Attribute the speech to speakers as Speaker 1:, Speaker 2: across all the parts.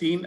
Speaker 1: 3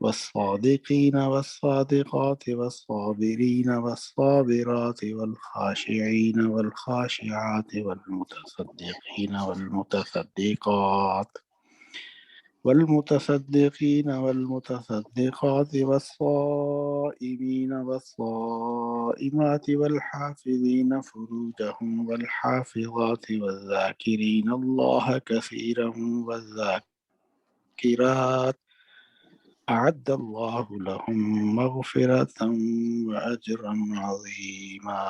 Speaker 2: والصادقين والصادقات والصابرين والصابرات والخاشعين والخاشعات والمتصدقين والمتصدقات والمتصدقين والمتصدقات والصائمين والصائمات والحافظين فروجهم والحافظات والذاكرين الله كثيرا والذاكرات أعد الله لهم مغفرة وأجرا عظيما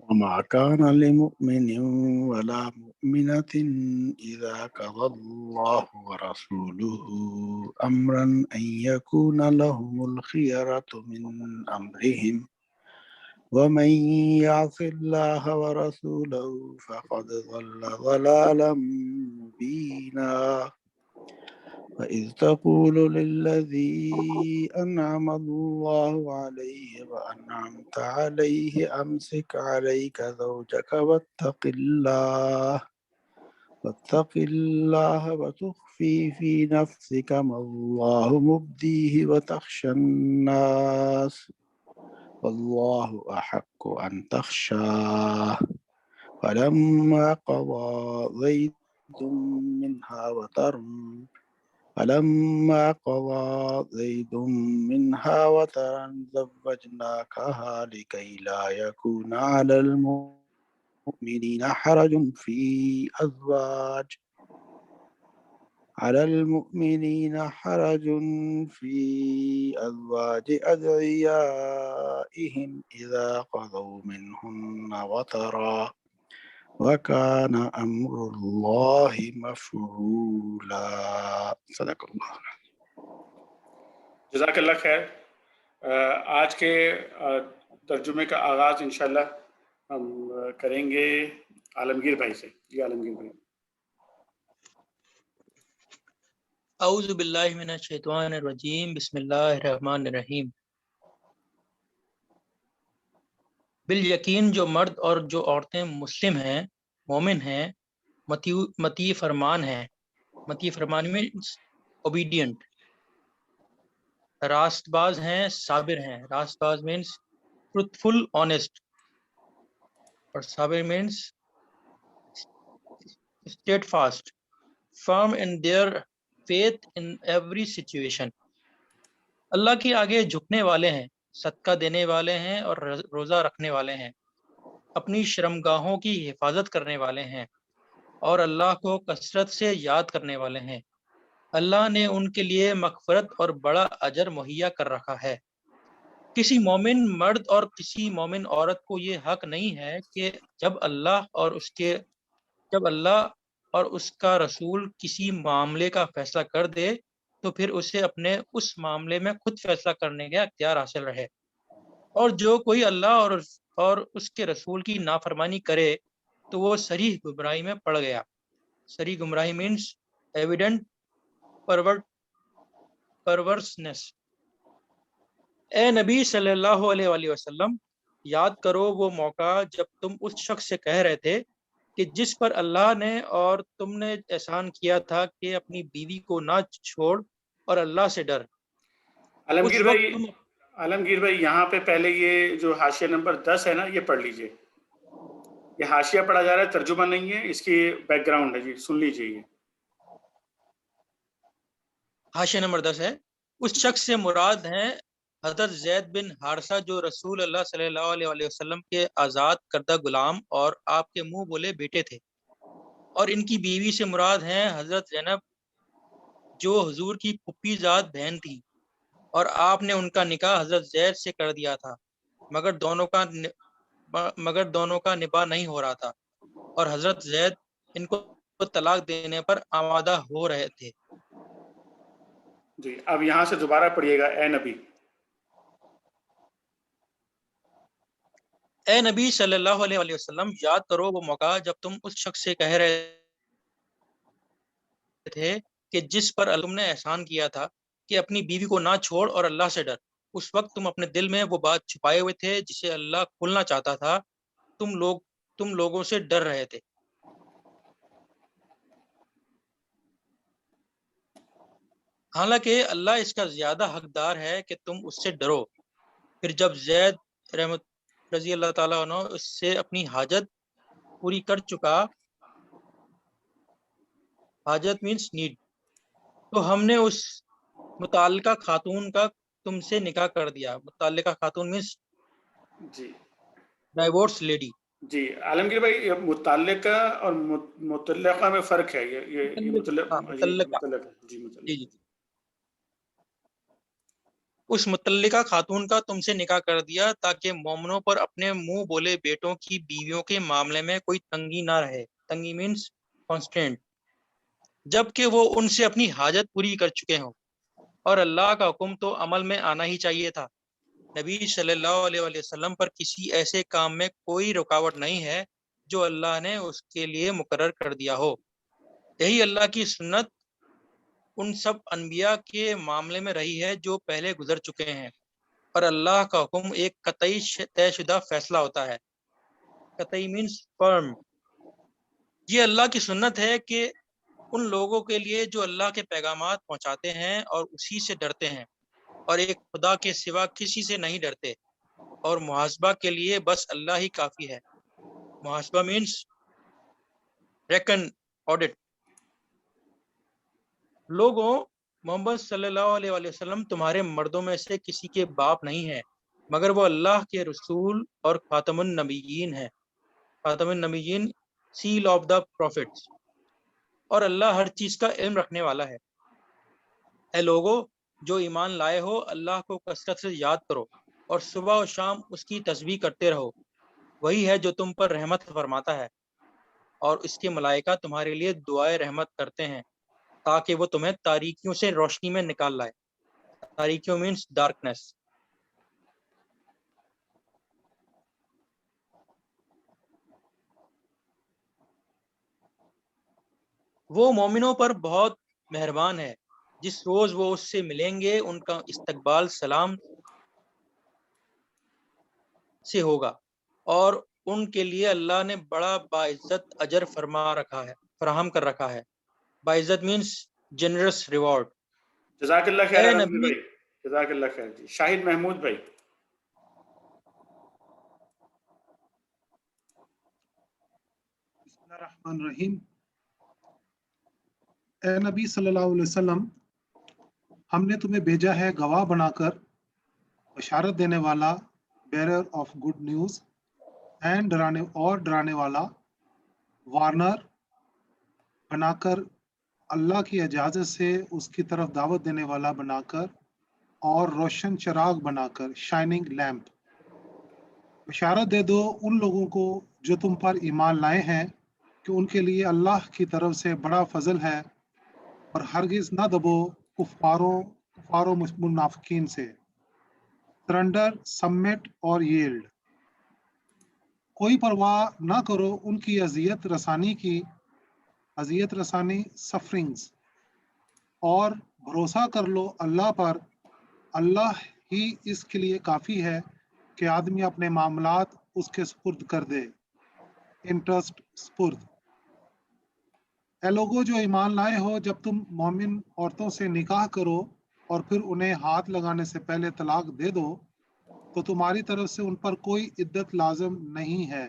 Speaker 2: وما كان لمؤمن ولا مؤمنة إذا قضى الله ورسوله أمرا أن يكون لهم الخيرة من أمرهم ومن يعص الله ورسوله فقد ضل ضلالا مبينا وإذ تقول للذي أنعم الله عليه وأنعمت عليه أمسك عليك زوجك واتق الله وتخفي في نفسك ما الله مبديه وتخشى الناس والله أحق أن تخشاه فلما قضى زيد منها وطرا زوجناكها لكي لا يكون على المؤمنين حرج في أزواج أدعيائهم إذا قضوا منهن وطرا وكان أمر الله مفعولا صدق اللہ۔
Speaker 1: جزاک اللہ خیر۔ آج کے ترجمے کا آغاز انشاءاللہ ہم کریں گے عالمگیر بھائی سے۔ جی عالمگیر بھائی۔
Speaker 3: اعوذ باللہ من الشیطان الرجیم بسم اللہ الرحمن الرحیم۔ بالیقین جو مرد اور جو عورتیں مسلم ہیں، مومن ہیں، مطیع فرمان ہیں۔ مطیع فرمان مینس اوبیڈینٹ، راست باز ہیں، صابر ہیں۔ راست باز مینس ٹروتھفل، آنیسٹ، اور صابر means steadfast, firm in their faith in every situation. اللہ کے آگے جھکنے والے ہیں، صدقہ دینے والے ہیں اور روزہ رکھنے والے ہیں، اپنی شرمگاہوں کی حفاظت کرنے والے ہیں اور اللہ کو کثرت سے یاد کرنے والے ہیں۔ اللہ نے ان کے لیے مغفرت اور بڑا اجر مہیا کر رکھا ہے۔ کسی مومن مرد اور کسی مومن عورت کو یہ حق نہیں ہے کہ جب اللہ اور اس کا رسول کسی معاملے کا فیصلہ کر دے تو پھر اسے اپنے اس معاملے میں خود فیصلہ کرنے کا اختیار حاصل رہے، اور جو کوئی اللہ اور اس کے رسول کی نافرمانی کرے تو وہ صریح گمراہی میں پڑ گیا۔ صریح گمراہی مینس ایویڈنٹ perverseness. اے نبی صلی اللہ علیہ وآلہ وسلم، یاد کرو وہ موقع جب تم اس شخص سے کہہ رہے تھے کہ جس پر اللہ نے اور تم نے احسان کیا تھا کہ اپنی بیوی کو نہ چھوڑ اور اللہ سے ڈر. اس وقت تم
Speaker 1: عالمگیر بھائی یہاں پہ پہلے یہ جو حاشیہ نمبر 10 ہے نا، یہ پڑھ لیجئے. یہ حاشیہ پڑھا جا رہا ہے، ترجمہ نہیں ہے، اس کی بیک گراؤنڈ ہے جی، سن لیجئے. یہ
Speaker 3: حاشیہ نمبر 10 ہے. اس شخص سے مراد ہیں حضرت زید بن حارثہ جو رسول اللہ صلی اللہ علیہ وآلہ وسلم کے آزاد کردہ غلام اور آپ کے منہ بولے بیٹے تھے، اور ان کی بیوی سے مراد ہیں حضرت زینب جو حضور کی پھپھی زاد بہن تھی، اور آپ نے ان کا نکاح حضرت زید سے کر دیا تھا، مگر دونوں کا نباہ نہیں ہو رہا تھا، اور حضرت زید ان کو طلاق دینے پر آمادہ ہو رہے تھے.
Speaker 1: جی اب یہاں سے دوبارہ پڑھیے گا. اے نبی،
Speaker 3: اے نبی صلی اللہ علیہ وآلہ وسلم، یاد کرو وہ موقع جب تم اس شخص سے کہہ رہے تھے کہ جس پر تم نے احسان کیا تھا کہ اپنی بیوی کو نہ چھوڑ اور اللہ سے ڈر. اس وقت تم اپنے دل میں وہ بات چھپائے ہوئے تھے جسے اللہ کھولنا چاہتا تھا. تم لوگوں سے ڈر رہے تھے. حالانکہ اللہ اس کا زیادہ حقدار ہے کہ تم اس سے ڈرو. پھر جب زید رضی اللہ تعالیٰ عنہ اس سے اپنی حاجت پوری کر چکا، حاجت مینس نیڈ، تو ہم نے اس متعلقہ خاتون کا تم سے نکاح کر دیا. متعلقہ خاتون مینس
Speaker 1: جی
Speaker 3: ڈائیورس لیڈی.
Speaker 1: جی عالمگیر بھائی، یہ متعلقہ اور مطلقہ میں فرق ہے. یہ
Speaker 3: متعلقہ
Speaker 1: جی
Speaker 3: جی جی اس متعلقہ خاتون کا تم سے نکاح کر دیا تاکہ مومنوں پر اپنے منہ بولے بیٹوں کی بیویوں کے معاملے میں کوئی تنگی نہ رہے. تنگی مینس کانسٹینٹ، جبکہ وہ ان سے اپنی حاجت پوری کر چکے ہوں، اور اللہ کا حکم تو عمل میں آنا ہی چاہیے تھا. نبی صلی اللہ علیہ وآلہ وسلم پر کسی ایسے کام میں کوئی رکاوٹ نہیں ہے جو اللہ نے اس کے لیے مقرر کر دیا ہو. یہی اللہ کی سنت ان سب انبیاء کے معاملے میں رہی ہے جو پہلے گزر چکے ہیں، اور اللہ کا حکم ایک قطعی طے شدہ فیصلہ ہوتا ہے. قطعی مینس فرم. یہ اللہ کی سنت ہے کہ ان لوگوں کے لیے جو اللہ کے پیغامات پہنچاتے ہیں اور اسی سے ڈرتے ہیں اور ایک خدا کے سوا کسی سے نہیں ڈرتے، اور محاسبہ کے لیے بس اللہ ہی کافی ہے. محاسبہ مینس ریکن، آڈٹ. لوگوں، محمد صلی اللہ علیہ وآلہ وسلم تمہارے مردوں میں سے کسی کے باپ نہیں ہے، مگر وہ اللہ کے رسول اور خاتم النبیین ہے. خاتم النبیین، سیل آف دا پروفٹس، اور اللہ ہر چیز کا علم رکھنے والا ہے. اے لوگو جو ایمان لائے ہو، اللہ کو کثرت سے یاد کرو اور صبح و شام اس کی تسبیح کرتے رہو. وہی ہے جو تم پر رحمت فرماتا ہے، اور اس کے ملائکہ تمہارے لیے دعائے رحمت کرتے ہیں تاکہ وہ تمہیں تاریکیوں سے روشنی میں نکال لائے. تاریکیوں مینس ڈارکنیس. وہ مومنوں پر بہت مہربان ہے. جس روز وہ اس سے ملیں گے ان کا استقبال سلام سے ہوگا، اور ان کے لیے اللہ نے بڑا باعزت اجر فراہم کر رکھا ہے. باعزت مینس جنرس ریوارڈ.
Speaker 1: جزاک اللہ خیر
Speaker 3: اے
Speaker 1: عالمگیر
Speaker 3: نبی،
Speaker 1: بھائی، جزاک اللہ خیر. جی شاہد محمود بھائی.
Speaker 2: بسم اللہ الرحمن الرحیم. اے نبی صلی اللہ علیہ وسلم، ہم نے تمہیں بھیجا ہے گواہ بنا کر، بشارت دینے والا، bearer of good news, and ڈرانے والا، وارنر بنا کر، اللہ کی اجازت سے اس کی طرف دعوت دینے والا بنا کر، اور روشن چراغ بنا کر، شائننگ لیمپ. بشارت دے دو ان لوگوں کو جو تم پر ایمان لائے ہیں کہ ان کے لیے اللہ کی طرف سے بڑا فضل ہے، اور ہرگز نہ دبو کفار و منافقین سے. سرنڈر، سبمٹ اور ییلڈ. کوئی پرواہ نہ کرو ان کی اذیت رسانی سفرنگز، اور بھروسہ کر لو اللہ پر، اللہ ہی اس کے لیے کافی ہے کہ آدمی اپنے معاملات اس کے سپرد کر دے۔ انٹرسٹ سپرد۔ اے لوگوں جو ایمان لائے ہو، جب تم مومن عورتوں سے نکاح کرو اور پھر انہیں ہاتھ لگانے سے پہلے طلاق دے دو تو تمہاری طرف سے ان پر کوئی عدت لازم نہیں ہے۔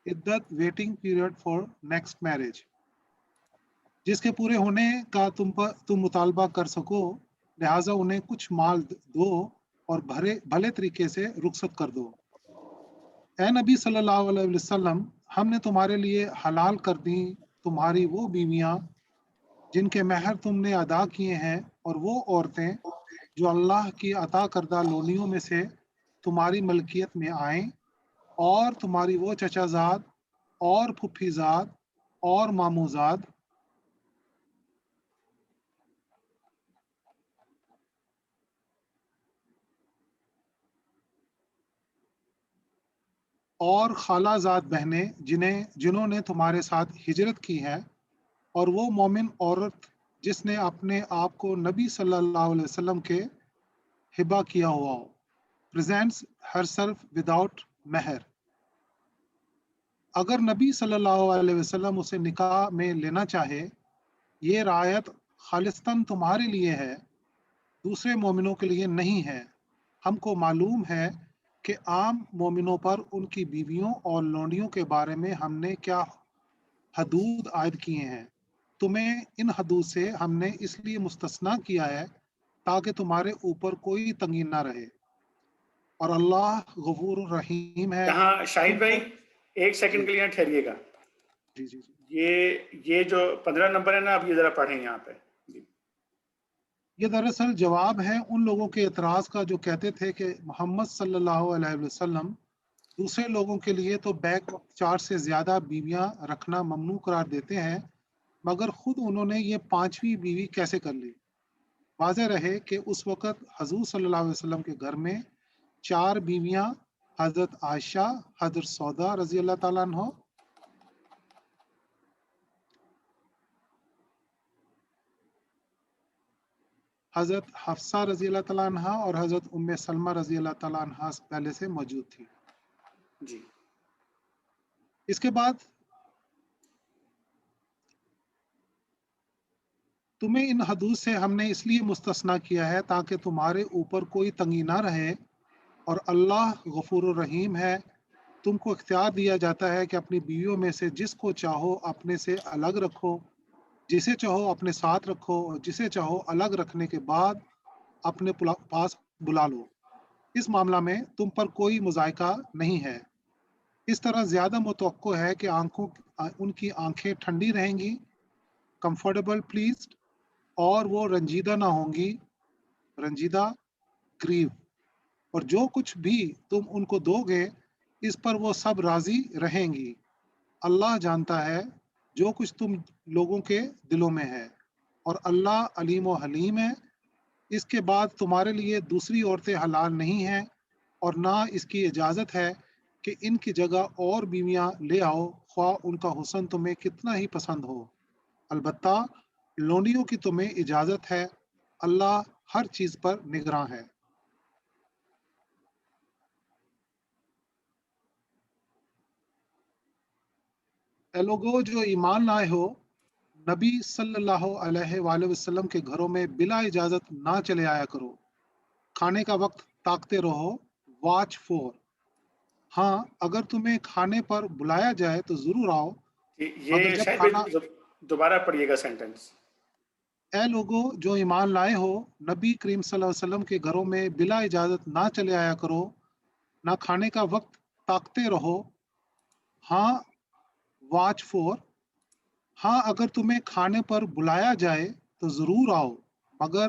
Speaker 2: عدت waiting period for next marriage, جس کے پورے ہونے کا تم مطالبہ کر سکو، لہٰذا انہیں کچھ مال دو اور بھلے طریقے سے رخصت کر دو۔ اے نبی صلی اللہ علیہ وسلم، ہم نے تمہارے لیے حلال کر دی تمہاری وہ بیویاں جن کے مہر تم نے ادا کیے ہیں، اور وہ عورتیں جو اللہ کی عطا کردہ لونیوں میں سے تمہاری ملکیت میں آئیں، اور تمہاری وہ چچا زاد اور پھپھی زاد اور ماموں زاد اور خالہ زاد بہنیں جنہوں نے تمہارے ساتھ ہجرت کی ہے، اور وہ مومن عورت جس نے اپنے آپ کو نبی صلی اللہ علیہ وسلم کے ہبہ کیا ہوا ہو، presents herself without مہر۔ اگر نبی صلی اللہ علیہ وسلم اسے نکاح میں لینا چاہے، یہ رعایت خالصتاً تمہارے لیے ہے، دوسرے مومنوں کے لیے نہیں ہے۔ ہم کو معلوم ہے کہ عام مومنوں پر ان کی بیویوں اور لونڈیوں کے بارے میں ہم نے کیا حدود عائد کیے ہیں۔ تمہیں ان حدود سے ہم نے اس لیے مستثنا کیا ہے تاکہ تمہارے اوپر کوئی تنگی نہ رہے، اور اللہ غفور الرحیم ہے۔
Speaker 1: یہاں شاہد بھائی ایک
Speaker 2: جی
Speaker 1: سیکنڈ کے لیے ٹھہریے گا۔
Speaker 2: جی جی جی
Speaker 1: یہ جو 15 نمبر ہے نا، اب یہ ذرا پڑھیں یہاں پہ۔
Speaker 2: یہ دراصل جواب ہے ان لوگوں کے اعتراض کا جو کہتے تھے کہ محمد صلی اللہ علیہ وسلم دوسرے لوگوں کے لیے تو بیک وقت 4 سے زیادہ بیویاں رکھنا ممنوع قرار دیتے ہیں، مگر خود انہوں نے یہ 5ویں بیوی کیسے کر لی؟ واضح رہے کہ اس وقت حضور صلی اللہ علیہ وسلم کے گھر میں 4 بیویاں، حضرت عائشہ، حضرت سودا رضی اللہ تعالیٰ عنہ، حضرت حفصہ رضی اللہ تعالیٰ عنہ اور حضرت ام سلمہ رضی اللہ تعالیٰ عنہ پہلے سے موجود تھی۔
Speaker 1: جی
Speaker 2: اس کے بعد تمہیں ان حدود سے ہم نے اس لیے مستثنا کیا ہے تاکہ تمہارے اوپر کوئی تنگی نہ رہے، اور اللہ غفور الرحیم ہے۔ تم کو اختیار دیا جاتا ہے کہ اپنی بیویوں میں سے جس کو چاہو اپنے سے الگ رکھو، جسے چاہو اپنے ساتھ رکھو، اور جسے چاہو الگ رکھنے کے بعد اپنے پاس بلا لو۔ اس معاملہ میں تم پر کوئی مذائقہ نہیں ہے۔ اس طرح زیادہ متوقع ہے کہ ان کی آنکھیں ٹھنڈی رہیں گی، کمفرٹیبل پلیزڈ، اور وہ رنجیدہ نہ ہوں گی، رنجیدہ گریو، اور جو کچھ بھی تم ان کو دو گے اس پر وہ سب راضی رہیں گی۔ اللہ جانتا ہے جو کچھ تم لوگوں کے دلوں میں ہے، اور اللہ علیم و حلیم ہے۔ اس کے بعد تمہارے لیے دوسری عورتیں حلال نہیں ہیں، اور نہ اس کی اجازت ہے کہ ان کی جگہ اور بیویاں لے آؤ، خواہ ان کا حسن تمہیں کتنا ہی پسند ہو۔ البتہ لونڈیوں کی تمہیں اجازت ہے، اللہ ہر چیز پر نگراں ہے۔ اے لوگو جو ایمان لائے ہو، نبی صلی اللہ علیہ وآلہ وسلم کے گھروں میں بلا اجازت نہ چلے آیا کرو۔ کھانے کا وقت تاکتے رہو، واچ فور۔ ہاں اگر تمہیں کھانے پر بلایا جائے تو ضرور آؤ، مگر
Speaker 1: یہ
Speaker 2: جب
Speaker 1: شاہد
Speaker 2: کھانا
Speaker 1: بھائی دوبارہ پڑھیے گا سینٹنس۔
Speaker 2: اے لوگو جو ایمان لائے ہو، نبی کریم صلی اللہ علیہ وسلم کے گھروں میں بلا اجازت نہ چلے آیا کرو، نہ کھانے کا وقت تاکتے رہو، ہاں واچ فور۔ ہاں اگر تمہیں کھانے پر بلایا جائے تو ضرور آؤ، مگر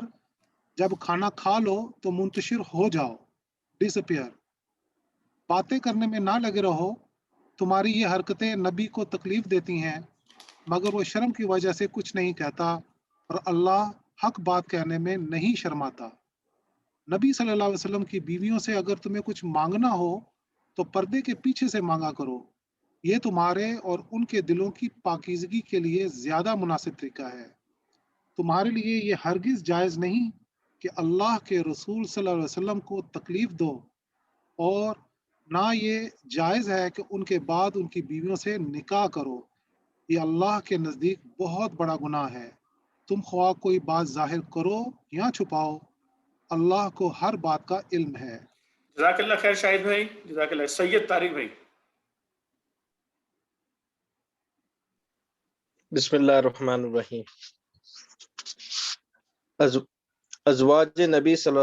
Speaker 2: جب کھانا کھا لو تو منتشر ہو جاؤ، ڈس اپیئر۔ باتیں کرنے میں نہ لگے رہو، تمہاری یہ حرکتیں نبی کو تکلیف دیتی ہیں، مگر وہ شرم کی وجہ سے کچھ نہیں کہتا، اور اللہ حق بات کہنے میں نہیں شرماتا۔ نبی صلی اللہ علیہ وسلم کی بیویوں سے اگر تمہیں کچھ مانگنا ہو تو پردے کے پیچھے سے مانگا کرو، یہ تمہارے اور ان کے دلوں کی پاکیزگی کے لیے زیادہ مناسب طریقہ ہے۔ تمہارے لیے یہ ہرگز جائز نہیں کہ اللہ کے رسول صلی اللہ علیہ وسلم کو تکلیف دو، اور نہ یہ جائز ہے کہ ان کے بعد ان کی بیویوں سے نکاح کرو، یہ اللہ کے نزدیک بہت بڑا گناہ ہے۔ تم خواہ کوئی بات ظاہر کرو یا چھپاؤ، اللہ کو ہر بات کا علم ہے۔
Speaker 1: جزاک اللہ خیر شاہد بھائی، جزاک اللہ۔ سید طارق بھائی۔
Speaker 4: بسم اللہ الرحمن الرحیم۔ ازواج نبی صلی اللہ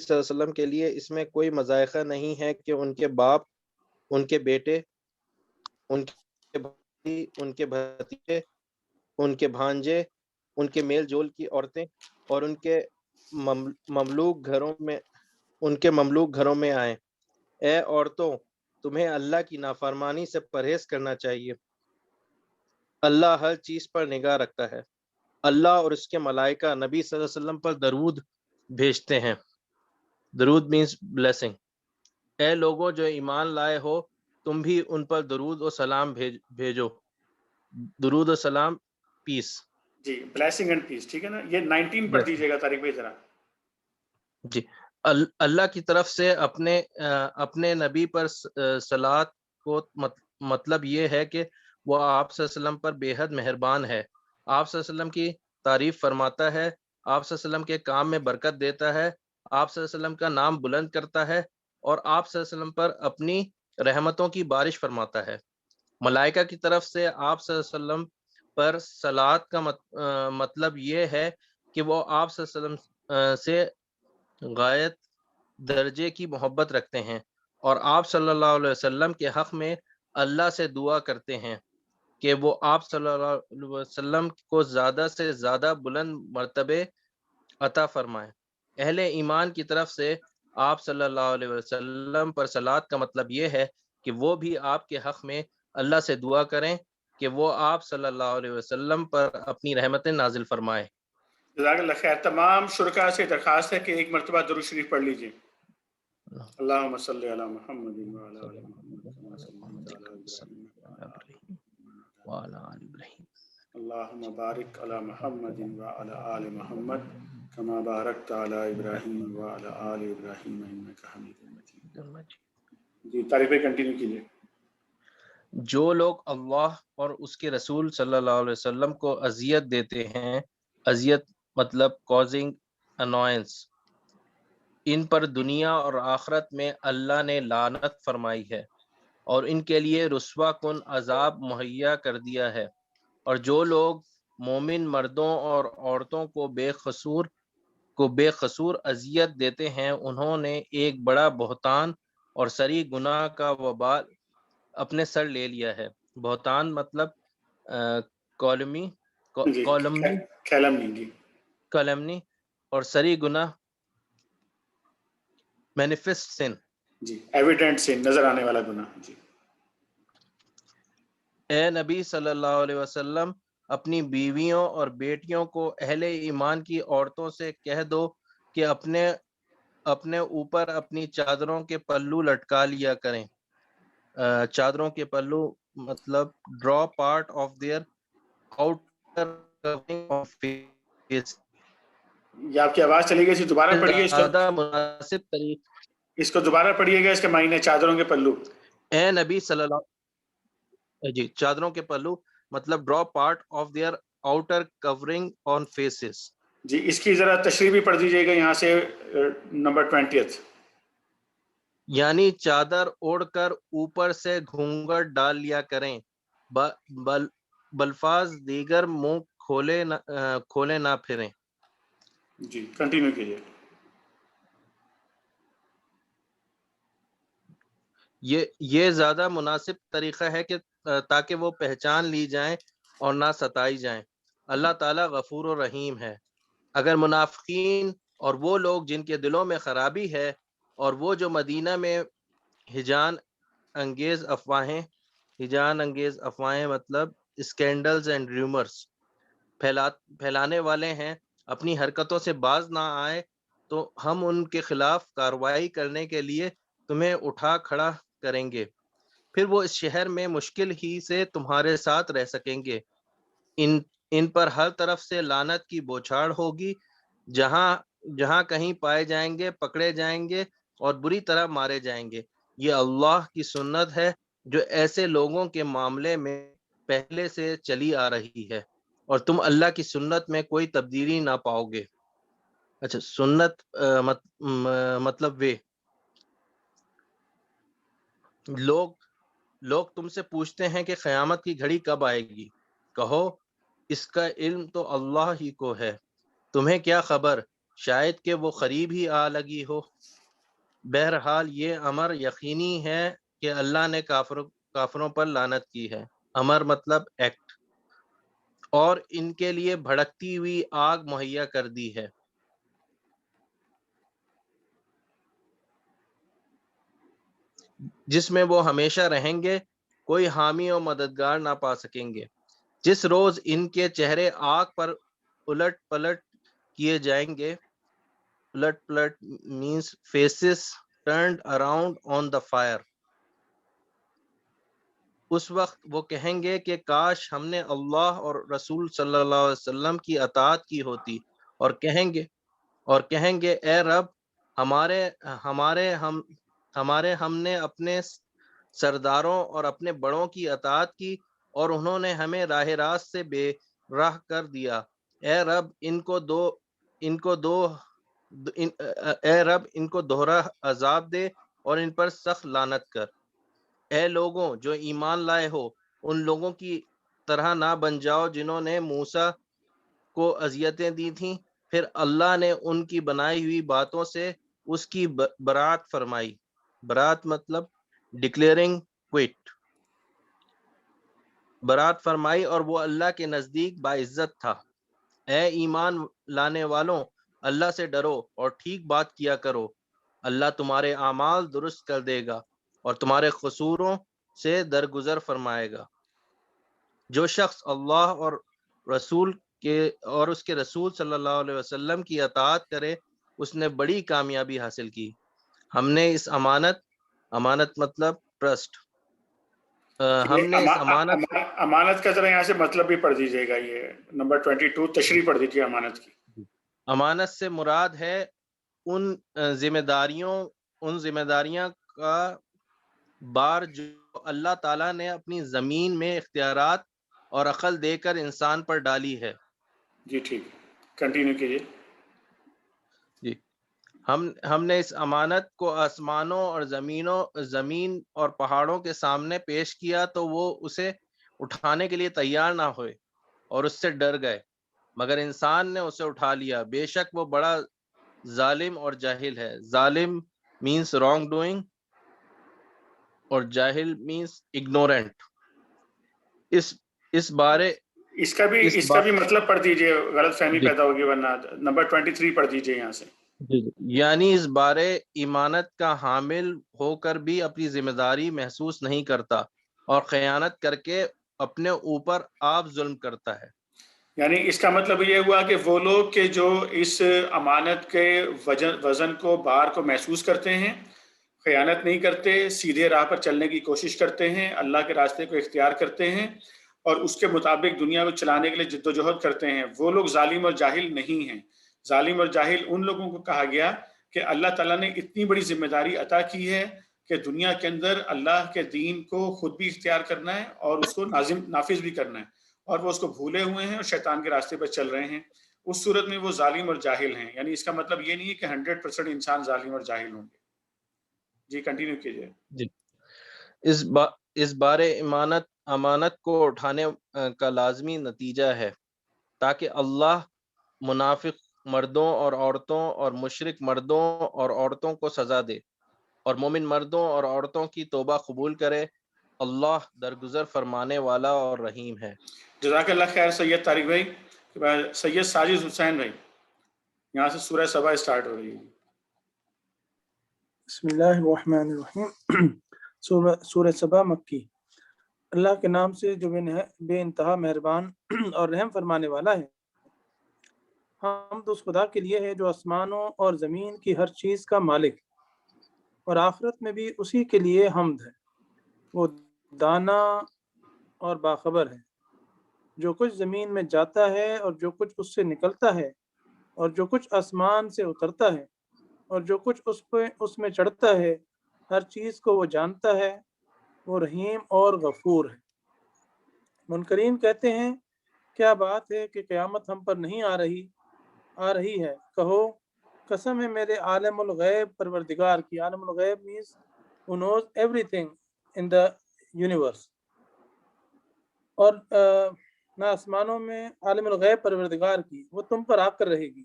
Speaker 4: علیہ وسلم کے لیے اس میں کوئی مذائقہ نہیں ہے کہ ان کے باپ، ان کے بیٹے، ان کے بھائی، ان کے بھتیجے، ان کے بھانجے، ان کے میل جول کی عورتیں اور ان کے مملوک گھروں میں آئیں۔ اے عورتوں، تمہیں اللہ کی نافرمانی سے پرہیز کرنا چاہیے۔ اللہ ہر چیز پر نگاہ رکھتا ہے۔ اللہ اور اس کے ملائکہ نبی صلی اللہ علیہ وسلم پر درود بھیجتے ہیں۔ درود means blessing۔ اے لوگوں جو ایمان لائے ہو، تم بھی ان پر درود و سلام بھیجو۔ درود و سلام، پیس۔
Speaker 1: جی، بلیسنگ اینڈ پیس، ٹھیک ہے نا؟ یہ 19 پڑھ دیجیے گا طارق بھائی ذرا۔
Speaker 4: جی، اللہ کی طرف سے اپنے نبی پر صلات کو مطلب یہ ہے کہ وہ آپ صلی اللہ علیہ وسلم پر بے حد مہربان ہے، آپ صلی اللہ علیہ وسلم کی تعریف فرماتا ہے، آپ صلی اللہ علیہ وسلم کے کام میں برکت دیتا ہے، آپ صلی اللہ علیہ وسلم کا نام بلند کرتا ہے، اور آپ صلی اللہ علیہ وسلم پر اپنی رحمتوں کی بارش فرماتا ہے۔ ملائکہ کی طرف سے آپ صلی اللہ علیہ وسلم پر صلات کا مطلب یہ ہے کہ وہ آپ صلی اللہ علیہ وسلم سے غایت درجے کی محبت رکھتے ہیں، اور آپ صلی اللہ علیہ وسلم کے حق میں اللہ سے دعا کرتے ہیں کہ وہ آپ صلی اللہ علیہ وسلم کو زیادہ سے زیادہ بلند مرتبے عطا فرمائے۔ اہل ایمان کی طرف سے آپ صلی اللہ علیہ وسلم پر صلات کا مطلب یہ ہے کہ وہ بھی آپ کے حق میں اللہ سے دعا کریں کہ وہ آپ صلی اللہ علیہ وسلم پر اپنی رحمتیں نازل فرمائے۔
Speaker 1: جزاک اللہ خیر۔ تمام شرکاء سے درخواست ہے کہ ایک مرتبہ درود شریف پڑھ لیجیے۔ اللہم صلی علی محمد وعلی آل محمد کما صلیت علی ابراہیم
Speaker 4: وعلی آل ابراہیم۔
Speaker 1: اللہم بارک علی محمد وعلی آل محمد کما بارکت علی ابراہیم وعلی آل ابراہیم انک حمید مجید۔ جی طارق بھائی کنٹینیو کیجیے۔
Speaker 4: جو لوگ اللہ اور اس کے رسول صلی اللہ علیہ وسلم کو اذیت دیتے ہیں، اذیت مطلب causing annoyance، ان پر دنیا اور آخرت میں اللہ نے لعنت فرمائی ہے اور ان کے لیے رسوا کن عذاب مہیا کر دیا ہے۔ اور جو لوگ مومن مردوں اور عورتوں کو بے قصور اذیت دیتے ہیں، انہوں نے ایک بڑا بہتان اور سری گناہ کا وبال اپنے سر لے لیا ہے۔ بہتان مطلب کالمنی اور سری گناہ مینیفسٹ سن،
Speaker 1: جی ایویڈنٹ سن، نظر آنے والا گناہ۔ جی
Speaker 4: اے نبی صلی اللہ علیہ وسلم، اپنی بیویوں اور بیٹیوں کو اہل ایمان کی عورتوں سے کہہ دو کہ اپنے اوپر اپنی چادروں کے پلو لٹکا لیا کریں۔ چادروں کے پلو مطلب draw part of their outer covering of face.
Speaker 1: یہ آپ کی آواز چلی گئی تھی، دوبارہ پڑھیے اس کو۔
Speaker 4: زیادہ مناسب طریقہ
Speaker 1: اس کو دوبارہ پڑھیے گا، اس کے معنی چادروں کے پلو۔
Speaker 4: اے نبی صلی اللہ جی، چادروں کے پلو مطلب draw part of their outer covering on faces.
Speaker 1: جی اس کی ذرا تشریح بھی پڑھ دیجیے گا یہاں سے، نمبر 20۔
Speaker 4: یعنی چادر اوڑھ کر اوپر سے گھونگھٹ ڈال لیا کریں، بلفاظ دیگر منہ کھولے نہ پھریں۔
Speaker 1: جی کنٹینیو کیجیے۔
Speaker 4: یہ زیادہ مناسب طریقہ ہے کہ تاکہ وہ پہچان لی جائیں اور نہ ستائی جائیں۔ اللہ تعالیٰ غفور و رحیم ہے۔ اگر منافقین اور وہ لوگ جن کے دلوں میں خرابی ہے اور وہ جو مدینہ میں ہجان انگیز افواہیں مطلب اسکینڈلز اینڈ ریومرز پھیلانے والے ہیں، اپنی حرکتوں سے باز نہ آئے تو ہم ان کے خلاف کارروائی کرنے کے لیے تمہیں اٹھا کھڑا کریں گے، پھر وہ اس شہر میں مشکل ہی سے تمہارے ساتھ رہ سکیں گے، ان پر ہر طرف سے لعنت کی بوچھاڑ ہوگی، جہاں کہیں پائے جائیں گے پکڑے جائیں گے اور بری طرح مارے جائیں گے۔ یہ اللہ کی سنت ہے جو ایسے لوگوں کے معاملے میں پہلے سے چلی آ رہی ہے، اور تم اللہ کی سنت میں کوئی تبدیلی نہ پاؤ گے۔ اچھا، سنت مطلب لوگ تم سے پوچھتے ہیں کہ قیامت کی گھڑی کب آئے گی؟ کہو اس کا علم تو اللہ ہی کو ہے، تمہیں کیا خبر، شاید کہ وہ قریب ہی آ لگی ہو۔ بہرحال یہ امر یقینی ہے کہ اللہ نے کافروں پر لعنت کی ہے۔ امر مطلب ایکٹ، اور ان کے لیے بھڑکتی ہوئی آگ مہیا کر دی ہے۔ جس میں وہ ہمیشہ رہیں گے، کوئی حامی اور مددگار نہ پا سکیں گے۔ جس روز ان کے چہرے آگ پر الٹ پلٹ کیے جائیں گے، الٹ پلٹ means faces turned around on the fire، اس وقت وہ کہیں گے کہ کاش ہم نے اللہ اور رسول صلی اللہ علیہ وسلم کی اطاعت کی ہوتی، اور کہیں گے اے رب ہم نے اپنے سرداروں اور اپنے بڑوں کی اطاعت کی، اور انہوں نے ہمیں راہ راست سے بے راہ کر دیا۔ اے رب ان کو دوہرا عذاب دے اور ان پر سخت لعنت کر۔ اے لوگوں جو ایمان لائے ہو، ان لوگوں کی طرح نہ بن جاؤ جنہوں نے موسیٰ کو اذیتیں دی تھیں، پھر اللہ نے ان کی بنائی ہوئی باتوں سے اس کی برات فرمائی۔ برات مطلب ڈکلیئرنگ کوئٹ، برات فرمائی، اور وہ اللہ کے نزدیک باعزت تھا۔ اے ایمان لانے والوں، اللہ سے ڈرو اور ٹھیک بات کیا کرو، اللہ تمہارے اعمال درست کر دے گا اور تمہارے قصوروں سے درگزر فرمائے گا۔ جو شخص اللہ اور اس کے رسول صلی اللہ علیہ وسلم کی اطاعت کرے، اس نے بڑی کامیابی حاصل کی۔ ہم نے اس امانت مطلب ٹرسٹ، ہم نے اس
Speaker 1: امانت کا ذرا یہاں سے مطلب بھی پڑھ دیجیے گا، یہ نمبر 22 تشریح پڑھ دیجیے امانت کی۔
Speaker 4: امانت سے مراد ہے ان ذمہ داریاں کا بار جو اللہ تعالیٰ نے اپنی زمین میں اختیارات اور عقل دے کر انسان پر ڈالی ہے۔
Speaker 1: جی ٹھیک، کنٹینیو کیجیے۔
Speaker 4: جی، ہم نے اس امانت کو آسمانوں اور زمین اور پہاڑوں کے سامنے پیش کیا تو وہ اسے اٹھانے کے لیے تیار نہ ہوئے اور اس سے ڈر گئے، مگر انسان نے اسے اٹھا لیا۔ بے شک وہ بڑا ظالم اور جاہل ہے۔ ظالم مینس رانگ ڈوئنگ اور جاہل مینس اگنورینٹ۔ اس کا
Speaker 1: بھی مطلب پڑھ دیجیے، غلط فہمی پیدا ہوگی ورنہ۔ نمبر 23 پڑھ دیجیے یہاں سے۔
Speaker 4: یعنی اس بارے ایمانت کا حامل ہو کر بھی اپنی ذمہ داری محسوس نہیں کرتا اور خیانت کر کے اپنے اوپر آپ ظلم کرتا ہے۔
Speaker 1: یعنی اس کا مطلب یہ ہوا کہ وہ لوگ کہ جو اس امانت کے وزن کو، بار کو محسوس کرتے ہیں، خیانت نہیں کرتے، سیدھے راہ پر چلنے کی کوشش کرتے ہیں، اللہ کے راستے کو اختیار کرتے ہیں اور اس کے مطابق دنیا کو چلانے کے لیے جد و جہد کرتے ہیں، وہ لوگ ظالم اور جاہل نہیں ہیں۔ ظالم اور جاہل ان لوگوں کو کہا گیا کہ اللہ تعالیٰ نے اتنی بڑی ذمہ داری عطا کی ہے کہ دنیا کے اندر اللہ کے دین کو خود بھی اختیار کرنا ہے اور اس کو نافذ بھی کرنا ہے، اور وہ اس کو بھولے ہوئے ہیں اور شیطان کے راستے پر چل رہے ہیں۔ اس صورت میں وہ ظالم اور جاہل ہیں۔ یعنی اس کا مطلب یہ نہیں ہے کہ 100% انسان ظالم اور جاہل ہوں گے۔ جی کنٹینیو کیجیے۔
Speaker 4: جی، اس بارے امانت کو اٹھانے کا لازمی نتیجہ ہے تاکہ اللہ منافق مردوں اور عورتوں اور مشرک مردوں اور عورتوں کو سزا دے اور مومن مردوں اور عورتوں کی توبہ قبول کرے۔ اللہ درگزر فرمانے والا اور رحیم ہے۔
Speaker 1: جزاک اللہ خیر سید طارق بھائی۔ سید ساجد حسین بھائی، یہاں سے سورہ سبا اسٹارٹ ہو رہی ہے۔
Speaker 5: بسم اللہ الرحمن الرحیم۔ سورہ سبا مکی۔ اللہ کے نام سے جو بے انتہا مہربان اور رحم فرمانے والا ہے۔ حمد اس خدا کے لیے ہے جو آسمانوں اور زمین کی ہر چیز کا مالک، اور آخرت میں بھی اسی کے لیے حمد ہے۔ وہ دانا اور باخبر ہے۔ جو کچھ زمین میں جاتا ہے اور جو کچھ اس سے نکلتا ہے اور جو کچھ آسمان سے اترتا ہے اور جو کچھ اس میں چڑھتا ہے، ہر چیز کو وہ جانتا ہے، وہ رحیم اور غفور ہے۔ منکرین کہتے ہیں کیا بات ہے کہ قیامت ہم پر نہیں آ رہی ہے؟ کہو قسم ہے میرے عالم الغیب پروردگار کی۔ عالم الغیب means who knows everything in the universe۔ اور نہ آسمانوں میں عالم الغیب پروردگار کی، وہ تم پر آ کر رہے گی۔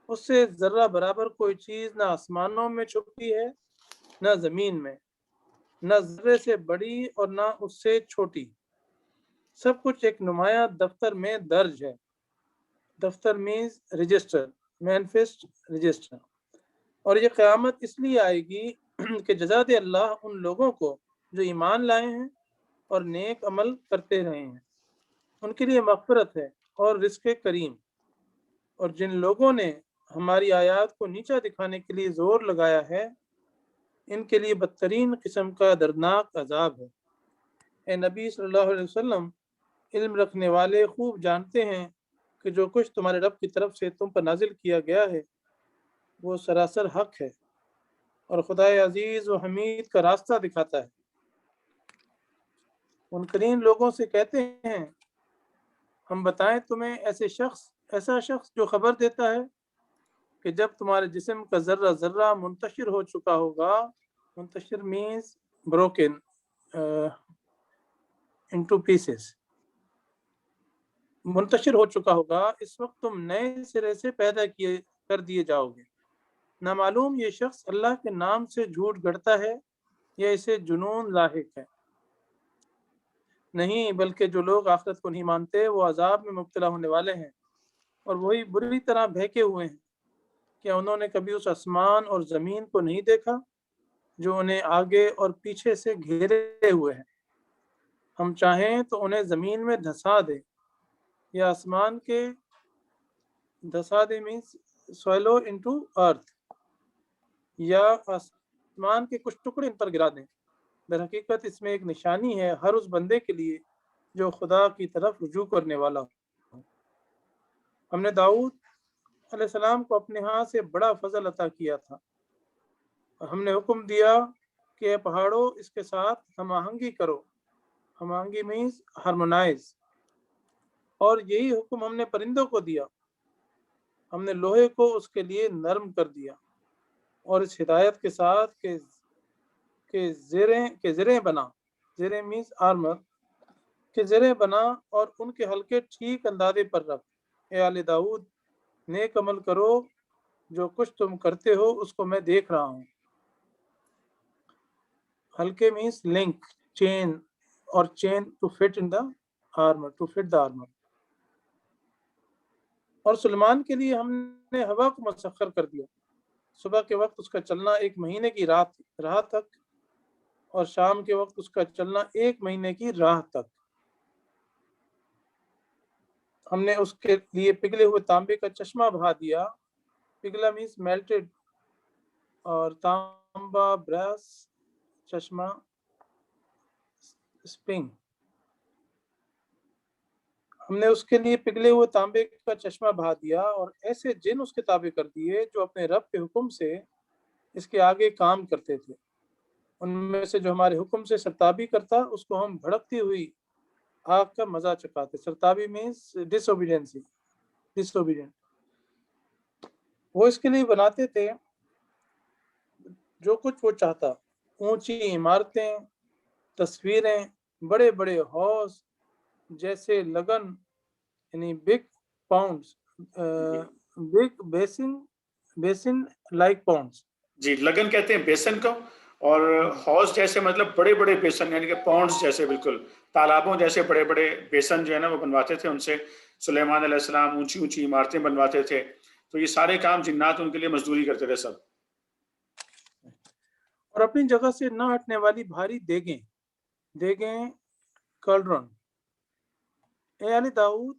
Speaker 5: اس سے ذرہ برابر کوئی چیز نہ آسمانوں میں چھپی ہے نہ زمین میں، نہ ذرے سے بڑی اور نہ اس سے چھوٹی، سب کچھ ایک نمایاں دفتر میں درج ہے۔ دفتر مینز رجسٹر، مینفسٹ رجسٹر۔ اور یہ قیامت اس لیے آئے گی کہ جزا دے اللہ ان لوگوں کو جو ایمان لائے ہیں اور نیک عمل کرتے رہے ہیں، ان کے لیے مغفرت ہے اور رزق کریم۔ اور جن لوگوں نے ہماری آیات کو نیچا دکھانے کے لیے زور لگایا ہے، ان کے لیے بدترین قسم کا دردناک عذاب ہے۔ اے نبی صلی اللہ علیہ وسلم، علم رکھنے والے خوب جانتے ہیں کہ جو کچھ تمہارے رب کی طرف سے تم پر نازل کیا گیا ہے وہ سراسر حق ہے، اور خدائے عزیز و حمید کا راستہ دکھاتا ہے۔ منکرین لوگوں سے کہتے ہیں ہم بتائیں تمہیں ایسا شخص جو خبر دیتا ہے کہ جب تمہارے جسم کا ذرہ ذرہ منتشر ہو چکا ہوگا، منتشر مینز بروکن انٹو پیسز، منتشر ہو چکا ہوگا، اس وقت تم نئے سرے سے پیدا کر دیے جاؤ گے۔ نہ معلوم یہ شخص اللہ کے نام سے جھوٹ گڑتا ہے یا اسے جنون لاحق ہے۔ نہیں، بلکہ جو لوگ آخرت کو نہیں مانتے وہ عذاب میں مبتلا ہونے والے ہیں، اور وہی بری طرح بہکے ہوئے ہیں۔ کیا انہوں نے کبھی اس آسمان اور زمین کو نہیں دیکھا جو انہیں آگے اور پیچھے سے گھیرے ہوئے ہیں؟ ہم چاہیں تو انہیں زمین میں دھسا دیں، یا آسمان کے دھسا دیں مینس سوئلو انٹو ارتھ، یا آسمان کے کچھ ٹکڑے ان پر گرا دیں۔ در حقیقت اس میں ایک نشانی ہے ہر اس بندے کے لیے جو خدا کی طرف رجوع کرنے والا ہو۔ ہم نے داؤد علیہ السلام کو اپنے ہاں سے بڑا فضل عطا کیا تھا، اور ہم نے حکم دیا کہ اے پہاڑوں اس کے ساتھ ہم آہنگی کرو۔ ہم آہنگی مینز ہارمونائز۔ اور یہی حکم ہم نے پرندوں کو دیا، ہم نے لوہے کو اس کے لیے نرم کر دیا، اور اس ہدایت کے ساتھ کہ زریں بنا، زریں مینز آرمر، کہ زریں بنا اور ان کے حلقے ٹھیک اندازے پر رکھ۔ اے آل داؤد، نیک عمل کرو، جو کچھ تم کرتے ہو اس کو میں دیکھ رہا ہوں۔ حلقے مینز لنک، چین، اور chain to fit in the armour, to fit the armour. اور سلیمان کے لیے ہم نے ہوا کو مسخر کر دیا، صبح کے وقت اس کا چلنا 1 مہینے کی راہ تک، اور شام کے وقت اس کا چلنا 1 مہینے کی راہ تک۔ ہم نے اس کے لیے پگھلے ہوئے تانبے کا چشمہ بہا دیا، پگھلا مینس میلٹڈ، اور تانبا براس، چشمہ اسپنگ۔ ہم نے اس کے لیے پگھلے ہوئے تانبے کا چشمہ بہا دیا، اور ایسے جن اس کے تابع کر دیے جو اپنے رب کے حکم سے اس کے آگے کام کرتے تھے۔ ان میں سے جو ہمارے حکم سے سرتابی کرتا اس کو ہم بھڑکتی ہوئی آگ کا مزہ چکاتے۔ سرتابی مینس ڈس اوبیڈینٹ۔ وہ اس کے لیے بناتے تھے جو کچھ وہ چاہتا، اونچی عمارتیں، تصویریں، بڑے بڑے ہاؤس جیسے لگن، یعنی بگ پاؤنڈز، بگ بیسن لائک پاؤنڈز۔
Speaker 1: جی، لگن کہتے ہیں بیسن کو، اور ہاؤس جیسے مطلب بڑے بڑے بیسن، یعنی کہ پاؤنڈز جیسے، بالکل تالابوں جیسے بڑے بڑے بیسن جو ہے نا وہ بنواتے تھے ان سے۔ سلیمان علیہ السلام اونچی اونچی عمارتیں بنواتے تھے، تو یہ سارے کام جنات ان کے لیے مزدوری کرتے تھے سب۔
Speaker 5: اور اپنی جگہ سے نہ ہٹنے والی بھاری دیگیں کلرن۔ اے آل داؤد،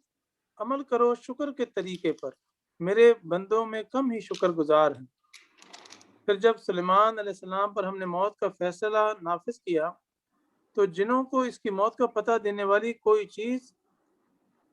Speaker 5: عمل کرو شکر کے طریقے پر، میرے بندوں میں کم ہی شکر گزار ہیں۔ پھر جب سلیمان علیہ السلام پر ہم نے موت کا فیصلہ نافذ کیا تو جنوں کو اس کی موت کا پتہ دینے والی کوئی چیز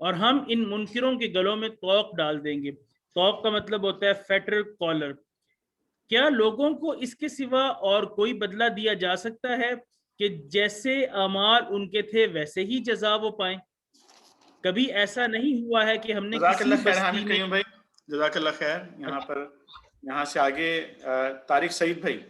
Speaker 6: اور ہم ان منکروں کے گلوں میں طوق ڈال دیں گے. طوق کا مطلب ہوتا ہے فیٹر کالر. کیا لوگوں کو اس کے سوا اور کوئی بدلہ دیا جا سکتا ہے کہ جیسے اعمال ان کے تھے ویسے ہی جزا وہ پائیں؟ کبھی ایسا نہیں ہوا ہے کہ ہم نے
Speaker 1: جزاک
Speaker 6: کسی
Speaker 1: اللہ خیر
Speaker 6: بستی
Speaker 1: حامد
Speaker 6: میں
Speaker 1: قیوم بھائی، جزاک اللہ خیر. یہاں سے آگے طارق سعید بھائی.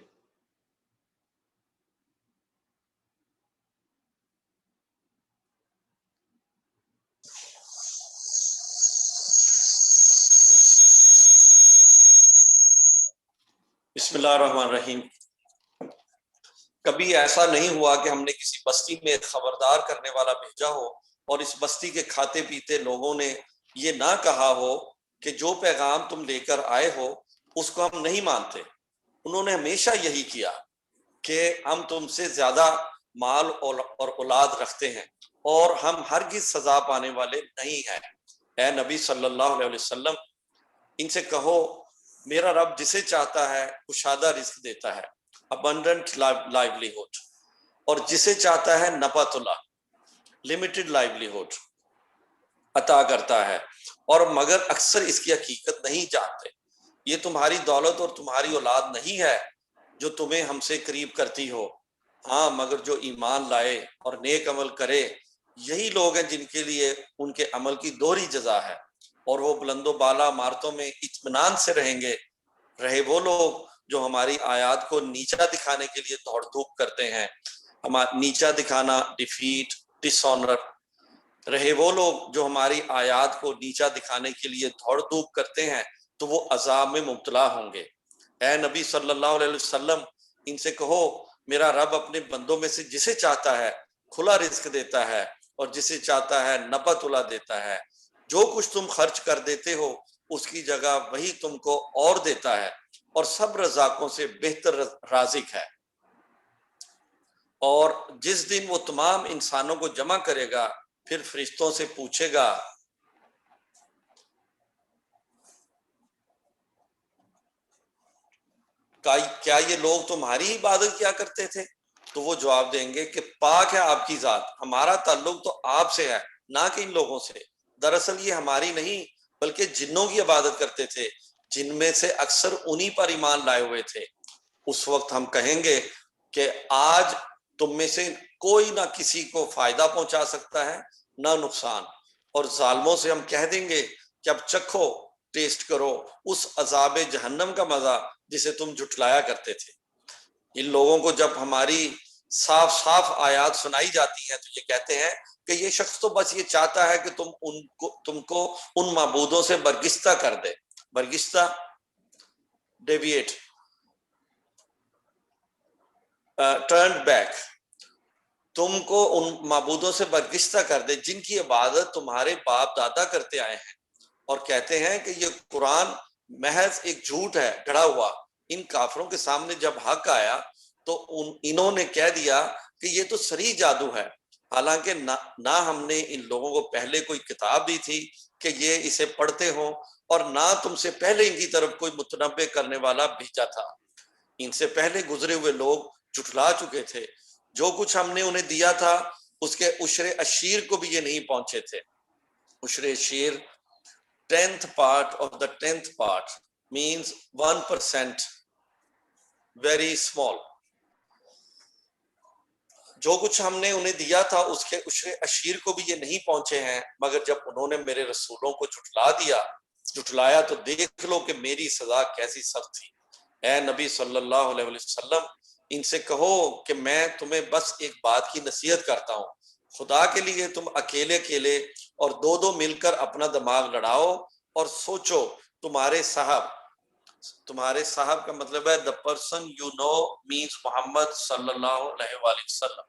Speaker 7: بسم اللہ الرحمن الرحیم. کبھی ایسا نہیں ہوا کہ ہم نے کسی بستی میں خبردار کرنے والا بھیجا ہو اور اس بستی کے کھاتے پیتے لوگوں نے یہ نہ کہا ہو کہ جو پیغام تم لے کر آئے ہو اس کو ہم نہیں مانتے. انہوں نے ہمیشہ یہی کیا کہ ہم تم سے زیادہ مال اور اولاد رکھتے ہیں اور ہم ہرگز سزا پانے والے نہیں ہیں. اے نبی صلی اللہ علیہ وسلم ان سے کہو میرا رب جسے چاہتا ہے کشادہ رزق دیتا ہے، abundant livelihood، اور جسے چاہتا ہے نباتullah، limited livelihood عطا کرتا ہے، اور مگر اکثر اس کی حقیقت نہیں جانتے. یہ تمہاری دولت اور تمہاری اولاد نہیں ہے جو تمہیں ہم سے قریب کرتی ہو، ہاں مگر جو ایمان لائے اور نیک عمل کرے یہی لوگ ہیں جن کے لیے ان کے عمل کی دوہری جزا ہے، اور وہ بلند و بالا عمارتوں میں اطمینان سے رہے وہ لوگ جو ہماری آیات کو نیچا دکھانے کے لیے دوڑ دھوپ کرتے ہیں. نیچا دکھانا، ڈیفیٹ، ڈس آنر. رہے وہ لوگ جو ہماری آیات کو نیچا دکھانے کے لیے دوڑ دھوپ کرتے ہیں تو وہ عذاب میں مبتلا ہوں گے. اے نبی صلی اللہ علیہ وسلم ان سے کہو میرا رب اپنے بندوں میں سے جسے چاہتا ہے کھلا رزق دیتا ہے اور جسے چاہتا ہے نباتullah دیتا ہے. جو کچھ تم خرچ کر دیتے ہو اس کی جگہ وہی تم کو اور دیتا ہے، اور سب رزاقوں سے بہتر رازق ہے. اور جس دن وہ تمام انسانوں کو جمع کرے گا پھر فرشتوں سے پوچھے گا کیا یہ لوگ تمہاری عبادت کیا کرتے تھے؟ تو وہ جواب دیں گے کہ پاک ہے آپ کی ذات، ہمارا تعلق تو آپ سے ہے نہ کہ ان لوگوں سے. دراصل یہ ہماری نہیں بلکہ جنوں کی عبادت کرتے تھے جن میں سے اکثر انہی پر ایمان لائے ہوئے تھے. اس وقت ہم کہیں گے کہ آج تم میں سے کوئی نہ کسی کو فائدہ پہنچا سکتا ہے نہ نقصان، اور ظالموں سے ہم کہہ دیں گے کہ اب چکھو، ٹیسٹ کرو اس عذاب جہنم کا مزہ جسے تم جھٹلایا کرتے تھے. ان لوگوں کو جب ہماری صاف صاف آیات سنائی جاتی ہیں تو یہ کہتے ہیں کہ یہ شخص تو بس یہ چاہتا ہے کہ تم کو ان معبودوں سے برگشتہ کر دے. برگشتہ، ڈیویٹ، ٹرنڈ بیک، تم کو ان معبودوں سے برگشتہ کر دے جن کی عبادت تمہارے باپ دادا کرتے آئے ہیں، اور کہتے ہیں کہ یہ قرآن محض ایک جھوٹ ہے گڑھا ہوا. ان کافروں کے سامنے جب حق آیا تو انہوں نے کہہ دیا کہ یہ تو صریح جادو ہے، حالانکہ نہ ہم نے ان لوگوں کو پہلے کوئی کتاب دی تھی کہ یہ اسے پڑھتے ہوں، اور نہ تم سے پہلے ان کی طرف کوئی متنبع کرنے والا بھیجا تھا. ان سے پہلے گزرے ہوئے لوگ جھٹلا چکے تھے. جو کچھ ہم نے انہیں دیا تھا اس کے عشر اشیر کو بھی یہ نہیں پہنچے تھے. عشر اشیر 10th part of the 10th part means 1%, very small. جو کچھ ہم نے انہیں دیا تھا اس کے عشر اشیر کو بھی یہ نہیں پہنچے ہیں، مگر جب انہوں نے میرے رسولوں کو جھٹلایا تو دیکھ لو کہ میری سزا کیسی سخت تھی. اے نبی صلی اللہ علیہ وسلم ان سے کہو کہ میں تمہیں بس ایک بات کی نصیحت کرتا ہوں، خدا کے لیے تم اکیلے اور دو مل کر اپنا دماغ لڑاؤ اور سوچو. تمہارے صاحب کا مطلب ہے the person you know means محمد صلی اللہ علیہ وآلہ وسلم.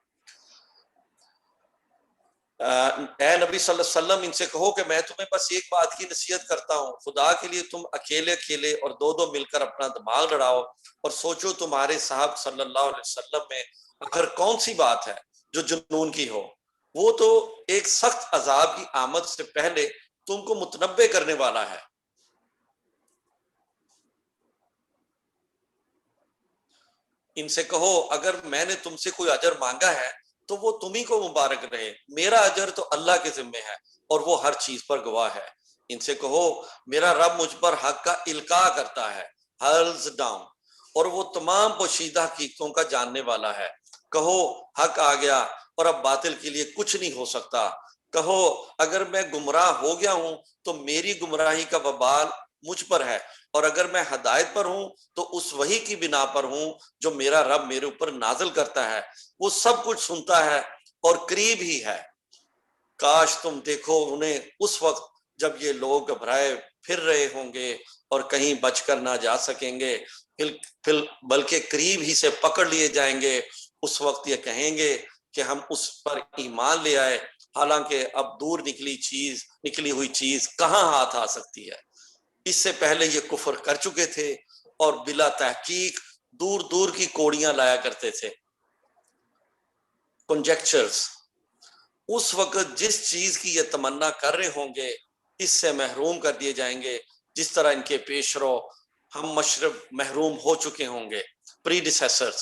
Speaker 7: اے نبی صلی اللہ علیہ وسلم ان سے کہو کہ میں تمہیں بس ایک بات کی نصیحت کرتا ہوں، خدا کے لیے تم اکیلے اور دو مل کر اپنا دماغ لڑاؤ اور سوچو تمہارے صاحب صلی اللہ علیہ وسلم میں اگر کون سی بات ہے جو جنون کی ہو، وہ تو ایک سخت عذاب کی آمد سے پہلے تم کو متنبع کرنے والا ہے. ان سے کہو اگر میں نے تم سے کوئی اجر مانگا ہے تو وہ تمہیں کو مبارک رہے، میرا اجر تو اللہ کے ذمہ ہے اور وہ ہر چیز پر گواہ ہے۔ ان سے کہو میرا رب مجھ پر حق کا القاء کرتا ہے، ہرلز ڈاؤن، اور وہ تمام پوشیدہ حقیقتوں کا جاننے والا ہے۔ کہو حق آ گیا اور اب باطل کے لیے کچھ نہیں ہو سکتا۔ کہو اگر میں گمراہ ہو گیا ہوں تو میری گمراہی کا وبال مجھ پر ہے، اور اگر میں ہدایت پر ہوں تو اس وحی کی بنا پر ہوں جو میرا رب میرے اوپر نازل کرتا ہے۔ وہ سب کچھ سنتا ہے اور قریب ہی ہے۔ کاش تم دیکھو انہیں اس وقت جب یہ لوگ گھبرائے پھر رہے ہوں گے اور کہیں بچ کر نہ جا سکیں گے، بلکہ قریب ہی سے پکڑ لیے جائیں گے۔ اس وقت یہ کہیں گے کہ ہم اس پر ایمان لے آئے، حالانکہ اب دور نکلی ہوئی چیز کہاں ہاتھ آ سکتی ہے۔ اس سے پہلے یہ کفر کر چکے تھے اور بلا تحقیق دور دور کی کوڑیاں لایا کرتے تھے، کنجیکچرز۔ اس وقت جس چیز کی یہ تمنا کر رہے ہوں گے اس سے محروم کر دیے جائیں گے، جس طرح ان کے پیش رو ہم مشرب محروم ہو چکے ہوں گے، پریڈیسیسرز۔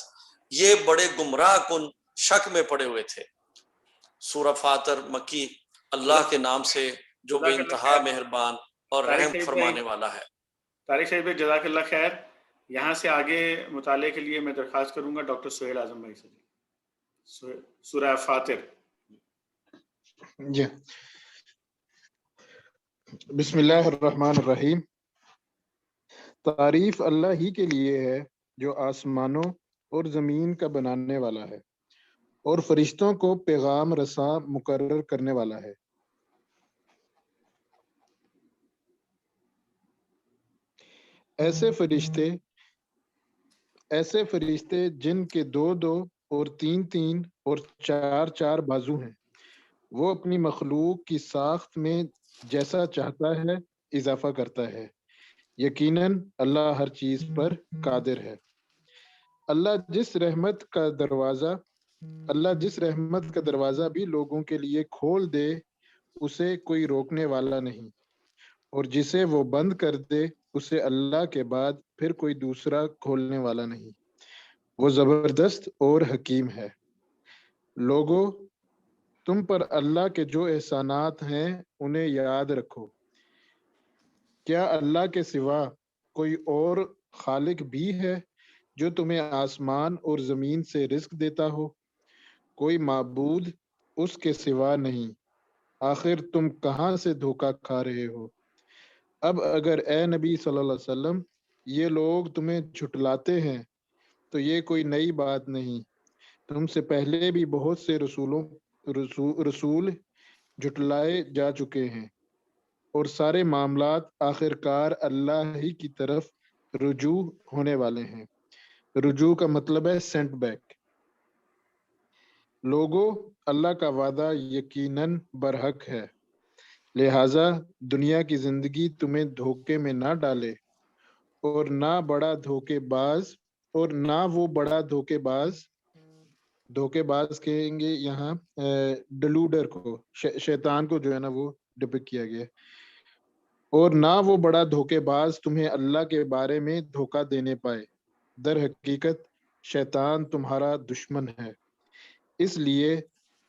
Speaker 7: یہ بڑے گمراہ کن شک میں پڑے ہوئے تھے۔ سورہ فاطر مکی۔ اللہ کے نام سے جو بے انتہا مہربان اور رحم فرمانے والا ہے۔
Speaker 1: طارق شریف بھائی جزاک اللہ خیر۔ یہاں سے آگے مطالعے کے لیے میں درخواست کروں گا ڈاکٹر سہیل اعظم بھائی سے، سورہ فاطر۔
Speaker 8: جی، بسم اللہ الرحمن الرحیم۔ تعریف اللہ ہی کے لیے ہے جو آسمانوں اور زمین کا بنانے والا ہے اور فرشتوں کو پیغام رساں مقرر کرنے والا ہے۔ ایسے فرشتے جن کے 2 اور 3 اور 4 بازو ہیں، وہ اپنی مخلوق کی ساخت میں جیسا چاہتا ہے اضافہ کرتا ہے۔ یقیناً اللہ ہر چیز پر قادر ہے۔ اللہ جس رحمت کا دروازہ بھی لوگوں کے لیے کھول دے اسے کوئی روکنے والا نہیں، اور جسے وہ بند کر دے اسے اللہ کے بعد پھر کوئی دوسرا کھولنے والا نہیں۔ وہ زبردست اور حکیم ہے۔ لوگو تم پر اللہ کے جو احسانات ہیں انہیں یاد رکھو۔ کیا اللہ کے سوا کوئی اور خالق بھی ہے جو تمہیں آسمان اور زمین سے رزق دیتا ہو؟ کوئی معبود اس کے سوا نہیں۔ آخر تم کہاں سے دھوکہ کھا رہے ہو؟ اب اگر اے نبی صلی اللہ علیہ وسلم یہ لوگ تمہیں جھٹلاتے ہیں تو یہ کوئی نئی بات نہیں۔ تم سے پہلے بھی بہت سے رسول جھٹلائے جا چکے ہیں، اور سارے معاملات آخرکار اللہ ہی کی طرف رجوع ہونے والے ہیں۔ رجوع کا مطلب ہے سینٹ بیک۔ لوگو اللہ کا وعدہ یقیناً برحق ہے، لہٰذا دنیا کی زندگی تمہیں دھوکے میں نہ ڈالے، اور نہ وہ بڑا دھوکے باز کہیں گے یہاں ڈلوڈر کو، شیطان کو جو ہے نا وہ ڈپک کیا گیا، اور نہ وہ بڑا دھوکے باز تمہیں اللہ کے بارے میں دھوکہ دینے پائے۔ در حقیقت شیطان تمہارا دشمن ہے، اس لیے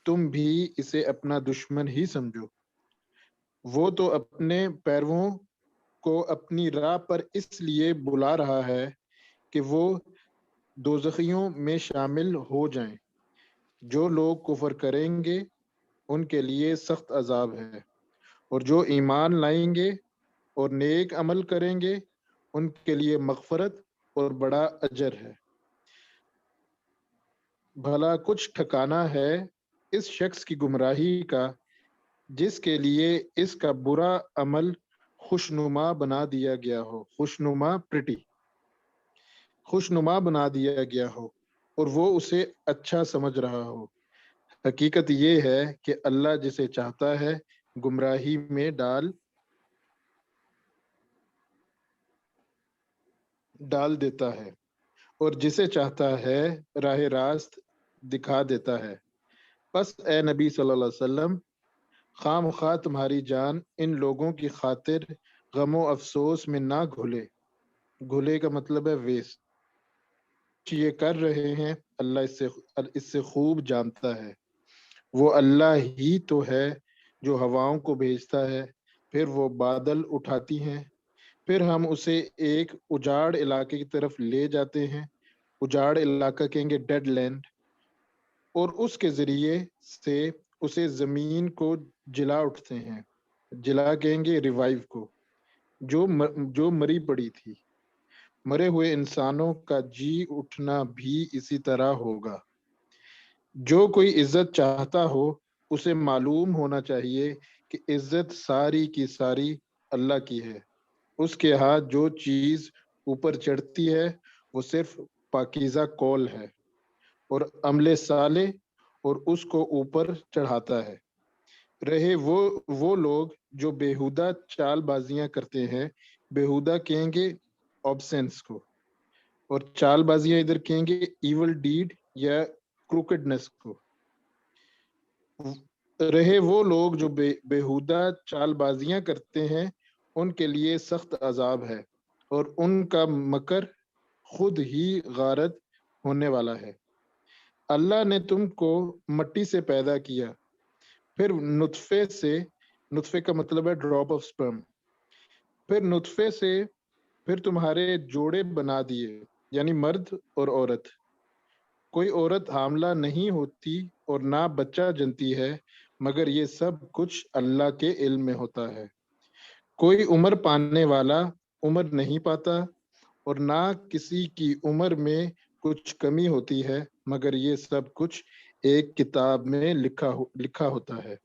Speaker 8: تم بھی اسے اپنا دشمن ہی سمجھو۔ وہ تو اپنے پیرووں کو اپنی راہ پر اس لیے بلا رہا ہے کہ وہ دوزخیوں میں شامل ہو جائیں۔ جو لوگ کفر کریں گے ان کے لیے سخت عذاب ہے، اور جو ایمان لائیں گے اور نیک عمل کریں گے ان کے لیے مغفرت اور بڑا اجر ہے۔ بھلا کچھ ٹھکانہ ہے اس شخص کی گمراہی کا جس کے لیے اس کا برا عمل خوشنما بنا دیا گیا ہو، خوشنما بنا دیا گیا ہو، اور وہ اسے اچھا سمجھ رہا ہو۔ حقیقت یہ ہے کہ اللہ جسے چاہتا ہے گمراہی میں ڈال دیتا ہے، اور جسے چاہتا ہے راہ راست دکھا دیتا ہے۔ پس اے نبی صلی اللہ علیہ وسلم خواہ مخواہ تمہاری جان ان لوگوں کی خاطر غم و افسوس میں نہ گھلے کا مطلب ہے ویسٹ یہ کر رہے ہیں، اللہ اس سے خوب جانتا ہے۔ وہ اللہ ہی تو ہے جو ہواؤں کو بھیجتا ہے، پھر وہ بادل اٹھاتی ہیں، پھر ہم اسے ایک اجاڑ علاقے کی طرف لے جاتے ہیں، اجاڑ علاقہ کہیں گے ڈیڈ لینڈ، اور اس کے ذریعے سے اسے زمین کو جلا اٹھتے ہیں، جلا کہیں گے ریوائیو کو، جو مری پڑی تھی۔ مرے ہوئے انسانوں کا جی اٹھنا بھی اسی طرح ہوگا۔ جو کوئی عزت چاہتا ہو اسے معلوم ہونا چاہیے کہ عزت ساری کی ساری اللہ کی ہے۔ اس کے ہاتھ جو چیز اوپر چڑھتی ہے وہ صرف پاکیزہ قول ہے اور عمل صالح، اور اس کو اوپر چڑھاتا ہے۔ رہے وہ لوگ جو بےہودہ چال بازیاں کرتے ہیں، بےہودہ کہیں گے آبسینس کو، اور چال بازیاں ادھر کہیں گے ایول ڈیڈ یا کروکڈنس کو۔ رہے وہ لوگ جو بےہودہ چال بازیاں کرتے ہیں، ان کے لیے سخت عذاب ہے، اور ان کا مکر خود ہی غارت ہونے والا ہے۔ اللہ نے تم کو مٹی سے پیدا کیا، پھر نطفے کا مطلب ہے ڈراپ آف سپرم، پھر نطفے سے پھر تمہارے جوڑے بنا دیے، یعنی مرد اور عورت۔ کوئی عورت حاملہ نہیں ہوتی اور نہ بچہ جنتی ہے، مگر یہ سب کچھ اللہ کے علم میں ہوتا ہے۔ کوئی عمر پانے والا عمر نہیں پاتا، اور نہ کسی کی عمر میں کچھ کمی ہوتی ہے، مگر یہ سب کچھ ایک کتاب میں لکھا ہوتا ہے۔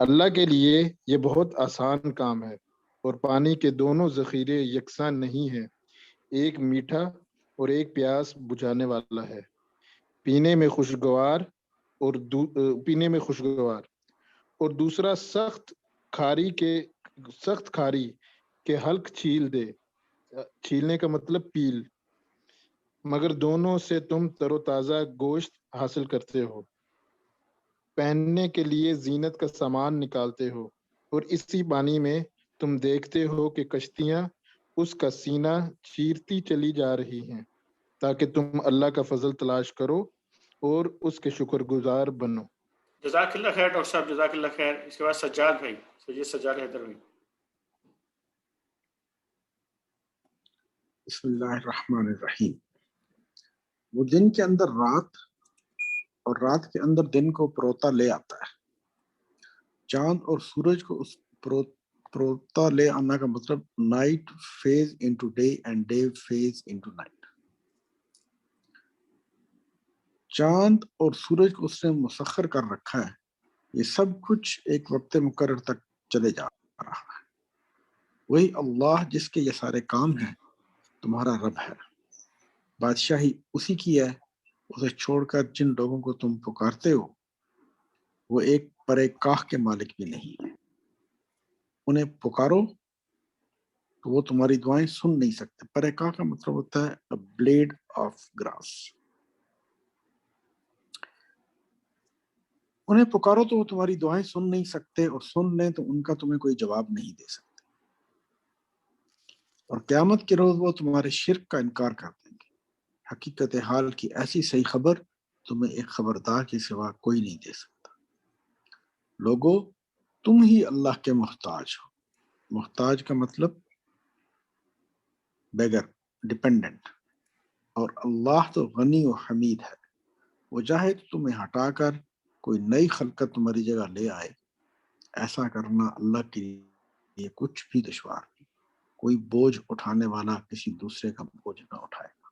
Speaker 8: اللہ کے لیے یہ بہت آسان کام ہے، اور پانی کے دونوں ذخیرے یکساں نہیں ہیں، ایک میٹھا اور ایک پیاس بجھانے والا ہے، پینے میں خوشگوار اور دوسرا سخت کھاری کے حلق چھیل دے، چھیلنے کا مطلب پیل، مگر دونوں سے تم تر و تازہ گوشت حاصل کرتے ہو، پہننے کے لیے زینت کا سامان نکالتے ہو، اور اسی پانی میں تم دیکھتے ہو کہ کشتیاں اس کا سینہ چیرتی چلی جا رہی ہیں، تاکہ تم اللہ کا فضل تلاش کرو اور اس کے شکر گزار بنو۔
Speaker 1: جزاک اللہ خیر ڈاکٹر صاحب، جزاک اللہ خیر۔ اس کے بعد سجاد بھائی، سید سجاد حیدر بھائی۔
Speaker 9: بسم اللہ الرحمن الرحیم۔ وہ دن کے اندر رات اور رات کے اندر دن کو پروتا لے آتا ہے۔ چاند اور سورج کو اس پروتا لے آنا کا مطلب night phase into day and day phase into night. چاند اور سورج کو اس نے مسخر کر رکھا ہے، یہ سب کچھ ایک وقت مقرر تک چلے جا رہا ہے۔ وہی اللہ جس کے یہ سارے کام ہیں تمہارا رب ہے، بادشاہی اسی کی ہے۔ اسے چھوڑ کر جن لوگوں کو تم پکارتے ہو وہ ایک پرے کاخ کے مالک بھی نہیں ہے۔ انہیں پکارو تو وہ تمہاری دعائیں سن نہیں سکتے۔ پرے کاخ کا مطلب ہوتا ہے بلیڈ آف گراس۔ انہیں پکارو تو وہ تمہاری دعائیں سن نہیں سکتے، اور سن لیں تو ان کا تمہیں کوئی جواب نہیں دے سکتے، اور قیامت کے روز وہ تمہارے شرک کا انکار کر دیں گے۔ حقیقت حال کی ایسی صحیح خبر تمہیں ایک خبردار کے سوا کوئی نہیں دے سکتا۔ لوگو تم ہی اللہ کے محتاج ہو۔ محتاج کا مطلب بیگر، ڈیپینڈنٹ، اور اللہ تو غنی و حمید ہے۔ وہ چاہے تو تمہیں ہٹا کر کوئی نئی خلقت تمہاری جگہ لے آئے۔ ایسا کرنا اللہ کے لیے کچھ بھی دشوار نہیں۔ کوئی بوجھ اٹھانے والا کسی دوسرے کا بوجھ نہ اٹھائے گا۔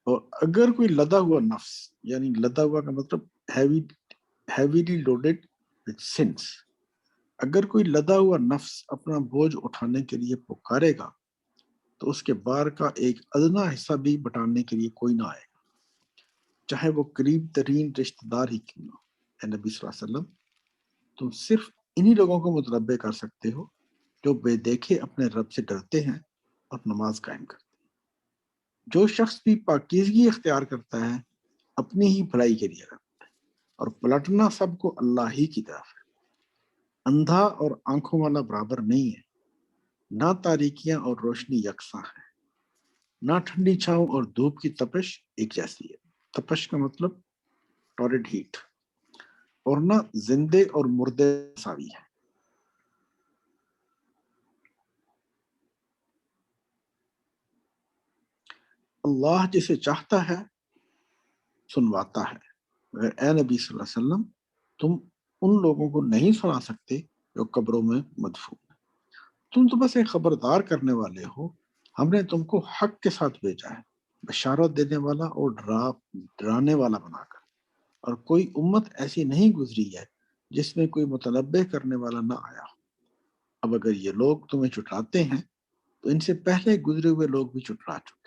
Speaker 9: اور اگر کوئی لدا ہوا نفس، یعنی لدا ہوا کا مطلب heavily loaded with sins، اگر کوئی لدا ہوا نفس اپنا بوجھ اٹھانے کے لیے پکارے گا تو اس کے بار کا ایک ادنا حصہ بھی بٹانے کے لیے کوئی نہ آئے گا، چاہے وہ قریب ترین رشتہ دار ہی کیوں نہ ہو۔ اے نبی صلی اللہ علیہ وسلم، تم صرف انہی لوگوں کو متنبع کر سکتے ہو جو بے دیکھے اپنے رب سے ڈرتے ہیں اور نماز قائم کرتے ہیں۔ جو شخص بھی پاکیزگی اختیار کرتا ہے اپنی ہی بھلائی کے لیے کرتا ہے، اور پلٹنا سب کو اللہ ہی کی طرف ہے۔ اندھا اور آنکھوں والا برابر نہیں ہے، نہ تاریکیاں اور روشنی یکساں ہیں، نہ ٹھنڈی چھاؤں اور دھوپ کی تپش ایک جیسی ہے۔ تپش کا مطلب ٹورڈ ہیٹ۔ اور نہ زندے اور مردے مساوی ہیں۔ اللہ جسے چاہتا ہے سنواتا ہے، مگر اے نبی صلی اللہ علیہ وسلم تم ان لوگوں کو نہیں سنا سکتے جو قبروں میں مدفون ہیں، تم تو بس ایک خبردار کرنے والے ہو، ہم نے تم کو حق کے ساتھ بھیجا ہے، بشارت دینے والا اور ڈرانے والا بنا کر، اور کوئی امت ایسی نہیں گزری ہے جس میں کوئی متنبع کرنے والا نہ آیا ہو۔ اب اگر یہ لوگ تمہیں چٹلاتے ہیں تو ان سے پہلے گزرے ہوئے لوگ بھی چٹلا چکے،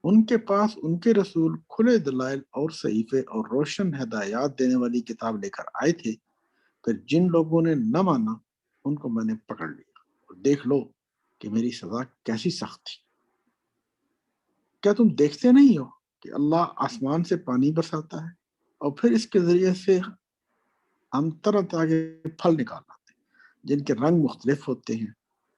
Speaker 9: ان کے پاس ان کے رسول کھلے دلائل اور صحیفے اور روشن ہدایات دینے والی کتاب لے کر آئے تھے، پھر جن لوگوں نے نہ مانا ان کو میں نے پکڑ لیا، اور دیکھ لو کہ میری سزا کیسی سخت تھی۔ کیا تم دیکھتے نہیں ہو کہ اللہ آسمان سے پانی برساتا ہے اور پھر اس کے ذریعے سے ہم طرح طرح کے پھل نکال لاتے ہیں جن کے رنگ مختلف ہوتے ہیں،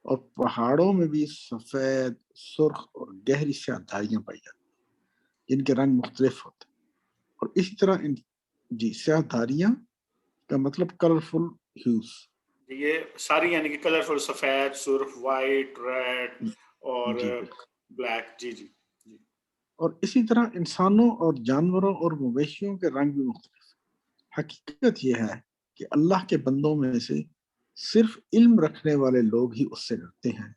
Speaker 9: اور پہاڑوں میں بھی سفید، سرخ اور گہری سیاہ دھاریاں پائی جاتی ہیں جن کے رنگ مختلف ہوتے ہیں، اور اسی طرح سیاہ دھاریاں کا مطلب کلرفل ہیوز،
Speaker 1: یہ ساری یعنی کہ کلرفل، سفید، سرخ، وائٹ، ریڈ اور
Speaker 9: جی بالکل،
Speaker 1: بلیک، جی جی جی۔
Speaker 9: اور اسی طرح انسانوں اور جانوروں اور مویشیوں کے رنگ بھی مختلف۔ حقیقت یہ ہے کہ اللہ کے بندوں میں سے صرف علم رکھنے والے لوگ ہی اس سے ڈرتے ہیں،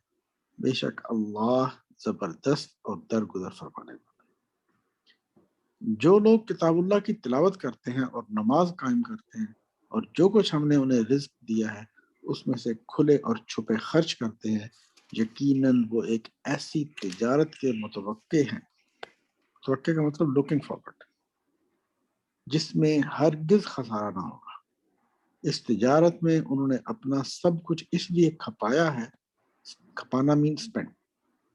Speaker 9: بے شک اللہ زبردست اور درگزر فرمانے والا۔ جو لوگ کتاب اللہ کی تلاوت کرتے ہیں اور نماز قائم کرتے ہیں اور جو کچھ ہم نے انہیں رزق دیا ہے اس میں سے کھلے اور چھپے خرچ کرتے ہیں، یقیناً وہ ایک ایسی تجارت کے متوقع ہیں، توقع کا مطلب لوکنگ فارورڈ، جس میں ہرگز خسارہ نہ ہوگا۔ اس تجارت میں انہوں نے اپنا سب کچھ اس لیے کھپایا ہے، کھپانا مین اسپینڈ،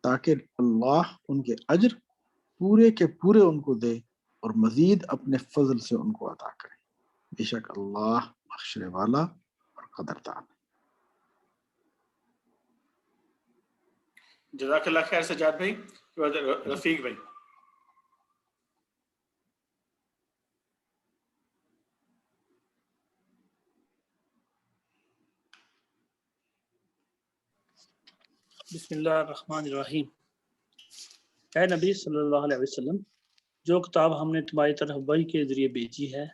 Speaker 9: تاکہ اللہ ان کے اجر پورے کے پورے ان کو دے اور مزید اپنے فضل سے ان کو عطا کرے، بے شک اللہ بخشنے والا اور قدردان۔
Speaker 1: جزاک اللہ خیر سجاد بھائی، رفیق بھائی۔
Speaker 10: بسم اللہ الرحمن الرحیم۔ اے نبی صلی اللہ علیہ وسلم، جو کتاب ہم نے تمہاری طرف وحی کے ذریعے بھیجی ہے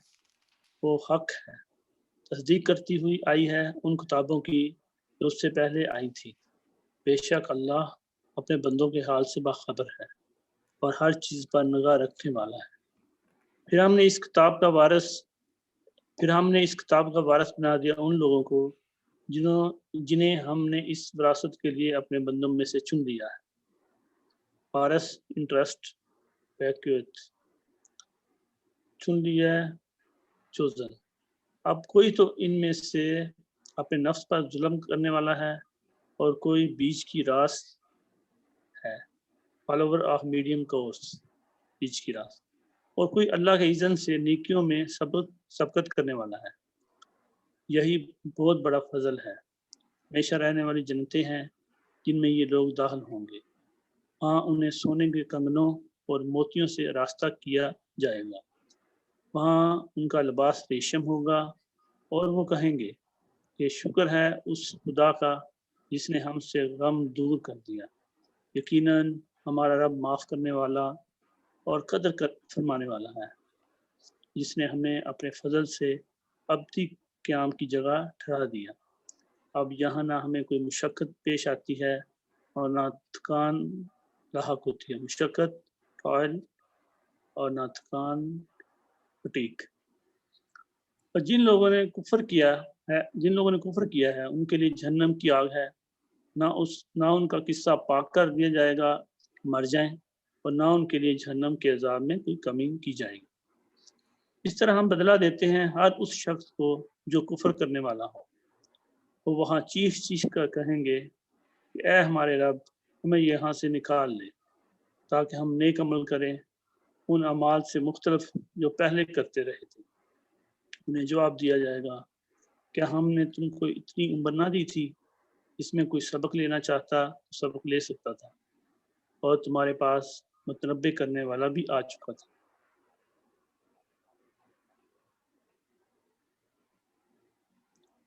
Speaker 10: وہ حق ہے، تصدیق کرتی ہوئی آئی ہے ان کتابوں کی جو اس سے پہلے آئی تھی، بے شک اللہ اپنے بندوں کے حال سے باخبر ہے اور ہر چیز پر نگاہ رکھنے والا ہے۔ پھر ہم نے اس کتاب کا وارث بنا دیا ان لوگوں کو جنہیں ہم نے اس وراثت کے لیے اپنے بندوں میں سے چن لیا ہے۔ وارث انٹرسٹ ویکیوٹ، چن لیا ہے، چوزن۔ اب کوئی تو ان میں سے اپنے نفس پر ظلم کرنے والا ہے اور کوئی بیچ کی راس ہے، فالوور آف میڈیم کورس، بیچ کی راس، اور کوئی اللہ کے اذن سے نیکیوں میں سبقت کرنے والا ہے۔ یہی بہت بڑا فضل ہے۔ ہمیشہ رہنے والی جنتیں ہیں جن میں یہ لوگ داخل ہوں گے، وہاں انہیں سونے کے کنگنوں اور موتیوں سے راستہ کیا جائے گا، وہاں ان کا لباس ریشم ہوگا، اور وہ کہیں گے کہ شکر ہے اس خدا کا جس نے ہم سے غم دور کر دیا، یقیناً ہمارا رب معاف کرنے والا اور قدر فرمانے والا ہے، جس نے ہمیں اپنے فضل سے ابدی قیام کی جگہ ٹھہرا دیا۔ اب یہاں نہ ہمیں کوئی مشقت پیش آتی ہے اور نہ تھکان لاحق ہوتی ہے، مشقت ٹوائل اور نہ تھکان فٹیک۔ اور جن لوگوں نے کفر کیا ہے ان کے لیے جہنم کی آگ ہے، نہ ان کا قصہ پاک کر دیا جائے گا کہ مر جائیں، اور نہ ان کے لیے جہنم کے عذاب میں کوئی کمی کی جائے گی۔ اس طرح ہم بدلہ دیتے ہیں ہر اس شخص کو جو کفر کرنے والا ہو، وہ وہاں چیخ چیخ کر کہیں گے کہ اے ہمارے رب، ہمیں یہاں سے نکال لے تاکہ ہم نیک عمل کریں ان اعمال سے مختلف جو پہلے کرتے رہے تھے۔ انہیں جواب دیا جائے گا، کیا ہم نے تم کو اتنی عمر نہ دی تھی؟ اس میں کوئی سبق لینا چاہتا تو سبق لے سکتا تھا، اور تمہارے پاس متنبع کرنے والا بھی آ چکا تھا۔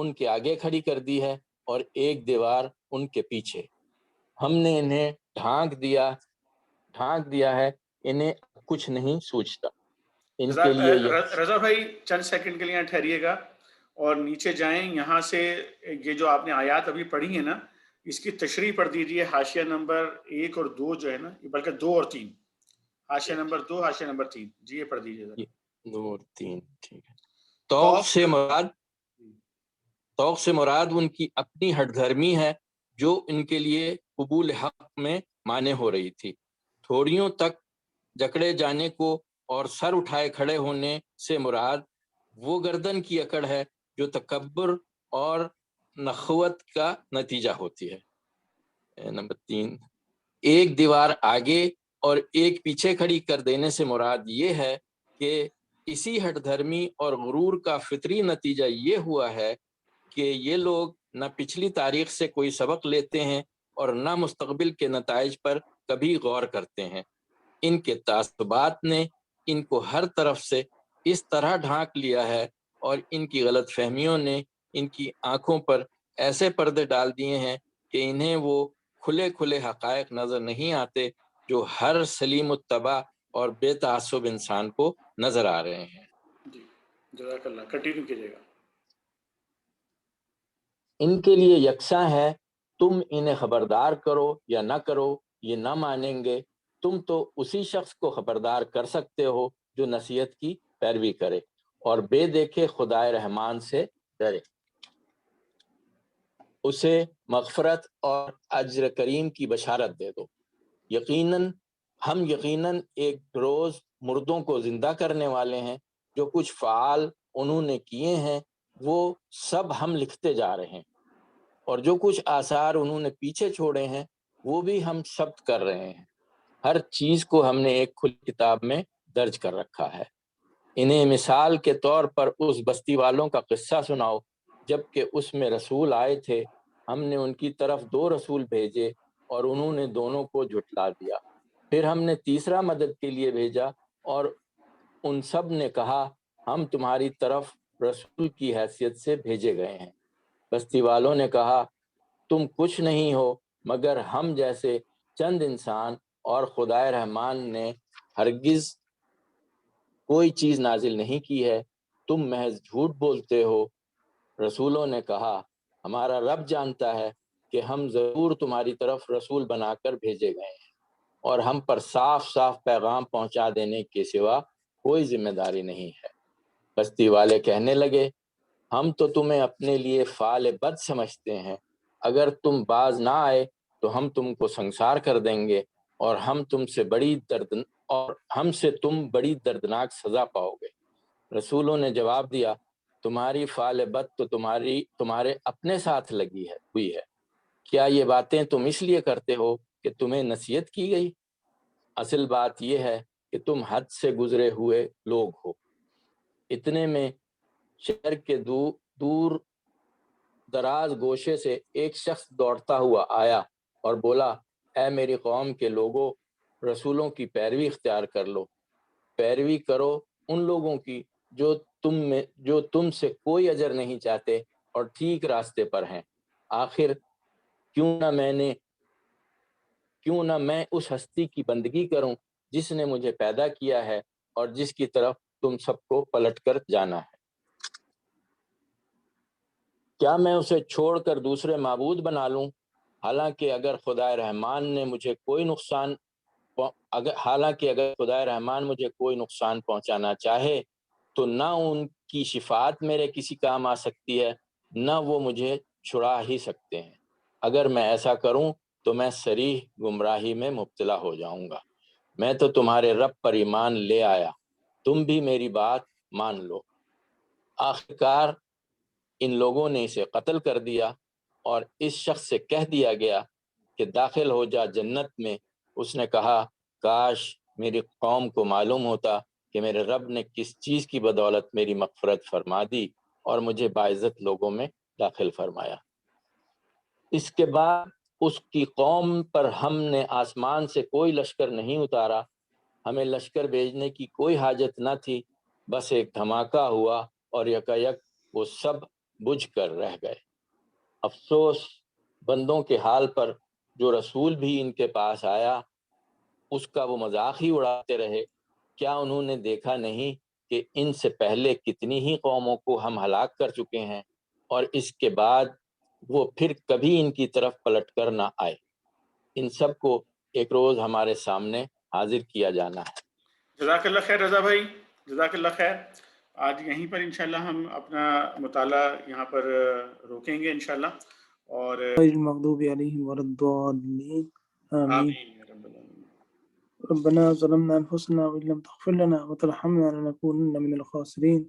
Speaker 4: ان کے آگے کھڑی کر دی ہے اور ایک دیوار ان کے پیچھے. ہم نے انہیں ڈھانک دیا ہے، انہیں کچھ نہیں سوچتا. ان کے لیے
Speaker 1: رضا بھائی چند سیکنڈ کے لیے یہاں ٹھہریے گا اور نیچے جائیں. یہاں سے یہ جو آپ نے آیات ابھی پڑھی ہیں نا، اس کی تشریح پڑھ دیجیے. حاشیہ نمبر 1 اور 2 جو ہے نا، بلکہ 2 اور 3، حاشیہ نمبر 2، حاشیہ نمبر 3. جی یہ پڑھ دیجیے ذرا.
Speaker 4: 2 اور 3 ٹھیک ہے. توق سے مراد ان کی اپنی ہٹ دھرمی ہے جو ان کے لیے قبول حق میں مانے ہو رہی تھی. تھوڑیوں تک جکڑے جانے کو اور سر اٹھائے کھڑے ہونے سے مراد وہ گردن کی اکڑ ہے جو تکبر اور نخوت کا نتیجہ ہوتی ہے. نمبر 3، ایک دیوار آگے اور ایک پیچھے کھڑی کر دینے سے مراد یہ ہے کہ اسی ہٹ دھرمی اور غرور کا فطری نتیجہ یہ ہوا ہے کہ یہ لوگ نہ پچھلی تاریخ سے کوئی سبق لیتے ہیں اور نہ مستقبل کے نتائج پر کبھی غور کرتے ہیں. ان کے تعصبات نے ان کو ہر طرف سے اس طرح ڈھانک لیا ہے اور ان کی غلط فہمیوں نے ان کی آنکھوں پر ایسے پردے ڈال دیے ہیں کہ انہیں وہ کھلے حقائق نظر نہیں آتے جو ہر سلیم الطبع اور بے تعصب انسان کو نظر آ رہے ہیں.
Speaker 1: جی جزاک اللہ، کنٹینیو کیجیے گا.
Speaker 4: ان کے لیے یکساں ہے، تم انہیں خبردار کرو یا نہ کرو یہ نہ مانیں گے. تم تو اسی شخص کو خبردار کر سکتے ہو جو نصیحت کی پیروی کرے اور بے دیکھے خدائے رحمان سے ڈرے. اسے مغفرت اور اجر کریم کی بشارت دے دو. ہم یقیناً ایک روز مردوں کو زندہ کرنے والے ہیں. جو کچھ فعال انہوں نے کیے ہیں وہ سب ہم لکھتے جا رہے ہیں، اور جو کچھ آثار انہوں نے پیچھے چھوڑے ہیں وہ بھی ہم ثبت کر رہے ہیں. ہر چیز کو ہم نے ایک کھلی کتاب میں درج کر رکھا ہے. انہیں مثال کے طور پر اس بستی والوں کا قصہ سناؤ جبکہ اس میں رسول آئے تھے. ہم نے ان کی طرف 2 رسول بھیجے اور انہوں نے دونوں کو جھٹلا دیا. پھر ہم نے تیسرا مدد کے لیے بھیجا اور ان سب نے کہا ہم تمہاری طرف رسول کی حیثیت سے بھیجے گئے ہیں. بستی والوں نے کہا تم کچھ نہیں ہو مگر ہم جیسے چند انسان، اور خدائے رحمان نے ہرگز کوئی چیز نازل نہیں کی ہے، تم محض جھوٹ بولتے ہو. رسولوں نے کہا ہمارا رب جانتا ہے کہ ہم ضرور تمہاری طرف رسول بنا کر بھیجے گئے ہیں اور ہم پر صاف پیغام پہنچا دینے کے سوا کوئی ذمہ داری نہیں ہے. بستی والے کہنے لگے ہم تو تمہیں اپنے لیے فعال بد سمجھتے ہیں. اگر تم باز نہ آئے تو ہم تم کو سنسار کر دیں گے اور ہم سے تم بڑی دردناک سزا پاؤ گے. رسولوں نے جواب دیا تمہاری فعال بد تو تمہارے اپنے ساتھ لگی ہوئی ہے. کیا یہ باتیں تم اس لیے کرتے ہو کہ تمہیں نصیحت کی گئی؟ اصل بات یہ ہے کہ تم حد سے گزرے ہوئے لوگ ہو. اتنے میں شہر کے دور دراز گوشے سے ایک شخص دوڑتا ہوا آیا اور بولا اے میری قوم کے لوگوں، رسولوں کی پیروی اختیار کر لو. پیروی کرو ان لوگوں کی جو تم سے کوئی اجر نہیں چاہتے اور ٹھیک راستے پر ہیں. آخر کیوں نہ میں اس ہستی کی بندگی کروں جس نے مجھے پیدا کیا ہے اور جس کی طرف تم سب کو پلٹ کر جانا ہے. کیا میں اسے چھوڑ کر دوسرے معبود بنا لوں؟ حالانکہ اگر خدائے رحمان مجھے کوئی نقصان پہنچانا چاہے تو نہ ان کی شفاعت میرے کسی کام آ سکتی ہے، نہ وہ مجھے چھڑا ہی سکتے ہیں. اگر میں ایسا کروں تو میں صریح گمراہی میں مبتلا ہو جاؤں گا. میں تو تمہارے رب پر ایمان لے آیا، تم بھی میری بات مان لو. آخرکار ان لوگوں نے اسے قتل کر دیا اور اس شخص سے کہہ دیا گیا کہ داخل ہو جا جنت میں. اس نے کہا کاش میری قوم کو معلوم ہوتا کہ میرے رب نے کس چیز کی بدولت میری مغفرت فرما دی اور مجھے باعزت لوگوں میں داخل فرمایا. اس کے بعد اس کی قوم پر ہم نے آسمان سے کوئی لشکر نہیں اتارا. ہمیں لشکر بھیجنے کی کوئی حاجت نہ تھی، بس ایک دھماکہ ہوا اور یکایک وہ سب
Speaker 11: بجھ کر رہ گئے۔ افسوس بندوں کے حال پر، جو رسول بھی ان کے پاس آیا اس کا وہ مذاق ہی اڑاتے رہے۔ کیا انہوں نے دیکھا نہیں کہ ان سے پہلے کتنی ہی قوموں کو ہم ہلاک کر چکے ہیں، اور اس کے بعد وہ پھر کبھی ان کی طرف پلٹ کر نہ آئے۔ ان سب کو ایک روز ہمارے سامنے حاضر کیا جانا ہے۔
Speaker 1: جزاک اللہ خیر رضا بھائی، جزاک اللہ خیر۔ آج یہیں پر انشاءاللہ ہم اپنا مطالعہ یہاں پر روکیں گے انشاءاللہ، اور
Speaker 5: المغضوب علیہم ولا الضالین آمین۔
Speaker 1: آمین یا رب العالمین۔
Speaker 5: ربنا ظلمنا انفسنا وان لم تغفر لنا وترحمنا لنكونن من الخاسرین۔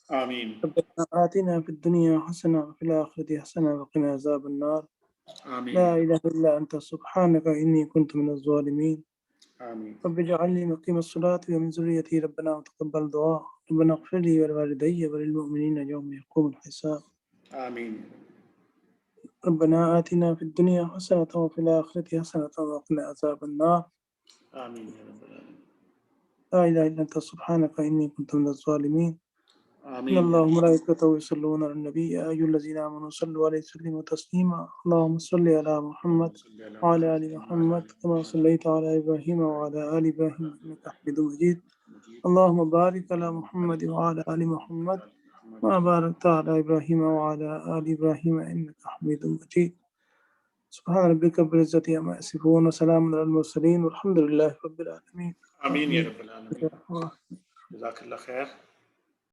Speaker 1: آمین
Speaker 5: ربنا آتنا في الدنيا حسنة وفي الآخرة حسنة وقنا عذاب النار۔
Speaker 1: آمین
Speaker 5: لا إله إلا أنت سبحانك إني كنت من الظالمين۔
Speaker 1: آمین
Speaker 5: رب اجعلني مقيم الصلاة ومن ذريتي ربنا وتقبل دعاء۔ ربنا اغفر لي ولوالدي وللمؤمنين يوم يقوم الحساب۔
Speaker 1: آمین
Speaker 5: ربنا آتنا في الدنيا حسنة وفي الآخرة حسنة وقنا عذاب النار۔
Speaker 1: آمین یا رب العالمین۔
Speaker 5: لا إله إلا أنت سبحانك إني كنت من الظالمين۔ إن
Speaker 1: آمین
Speaker 5: الله وملائكته يصلون على النبي يا أيها الذين آمنوا صلوا عليه وسلموا تسليما۔ اللهم صل على محمد وعلى آل محمد كما صليت على إبراهيم وعلى آل إبراهيم إنك حميد مجيد۔ اللهم بارك على محمد وعلى آل محمد كما باركت على إبراهيم وعلى آل إبراهيم إنك حميد مجيد۔ سبحان ربك رب العزة عما يصفون وسلام على المرسلين والحمد لله رب العالمين۔
Speaker 1: آمین یا رب العالمین۔ جزاک اللہ خیر۔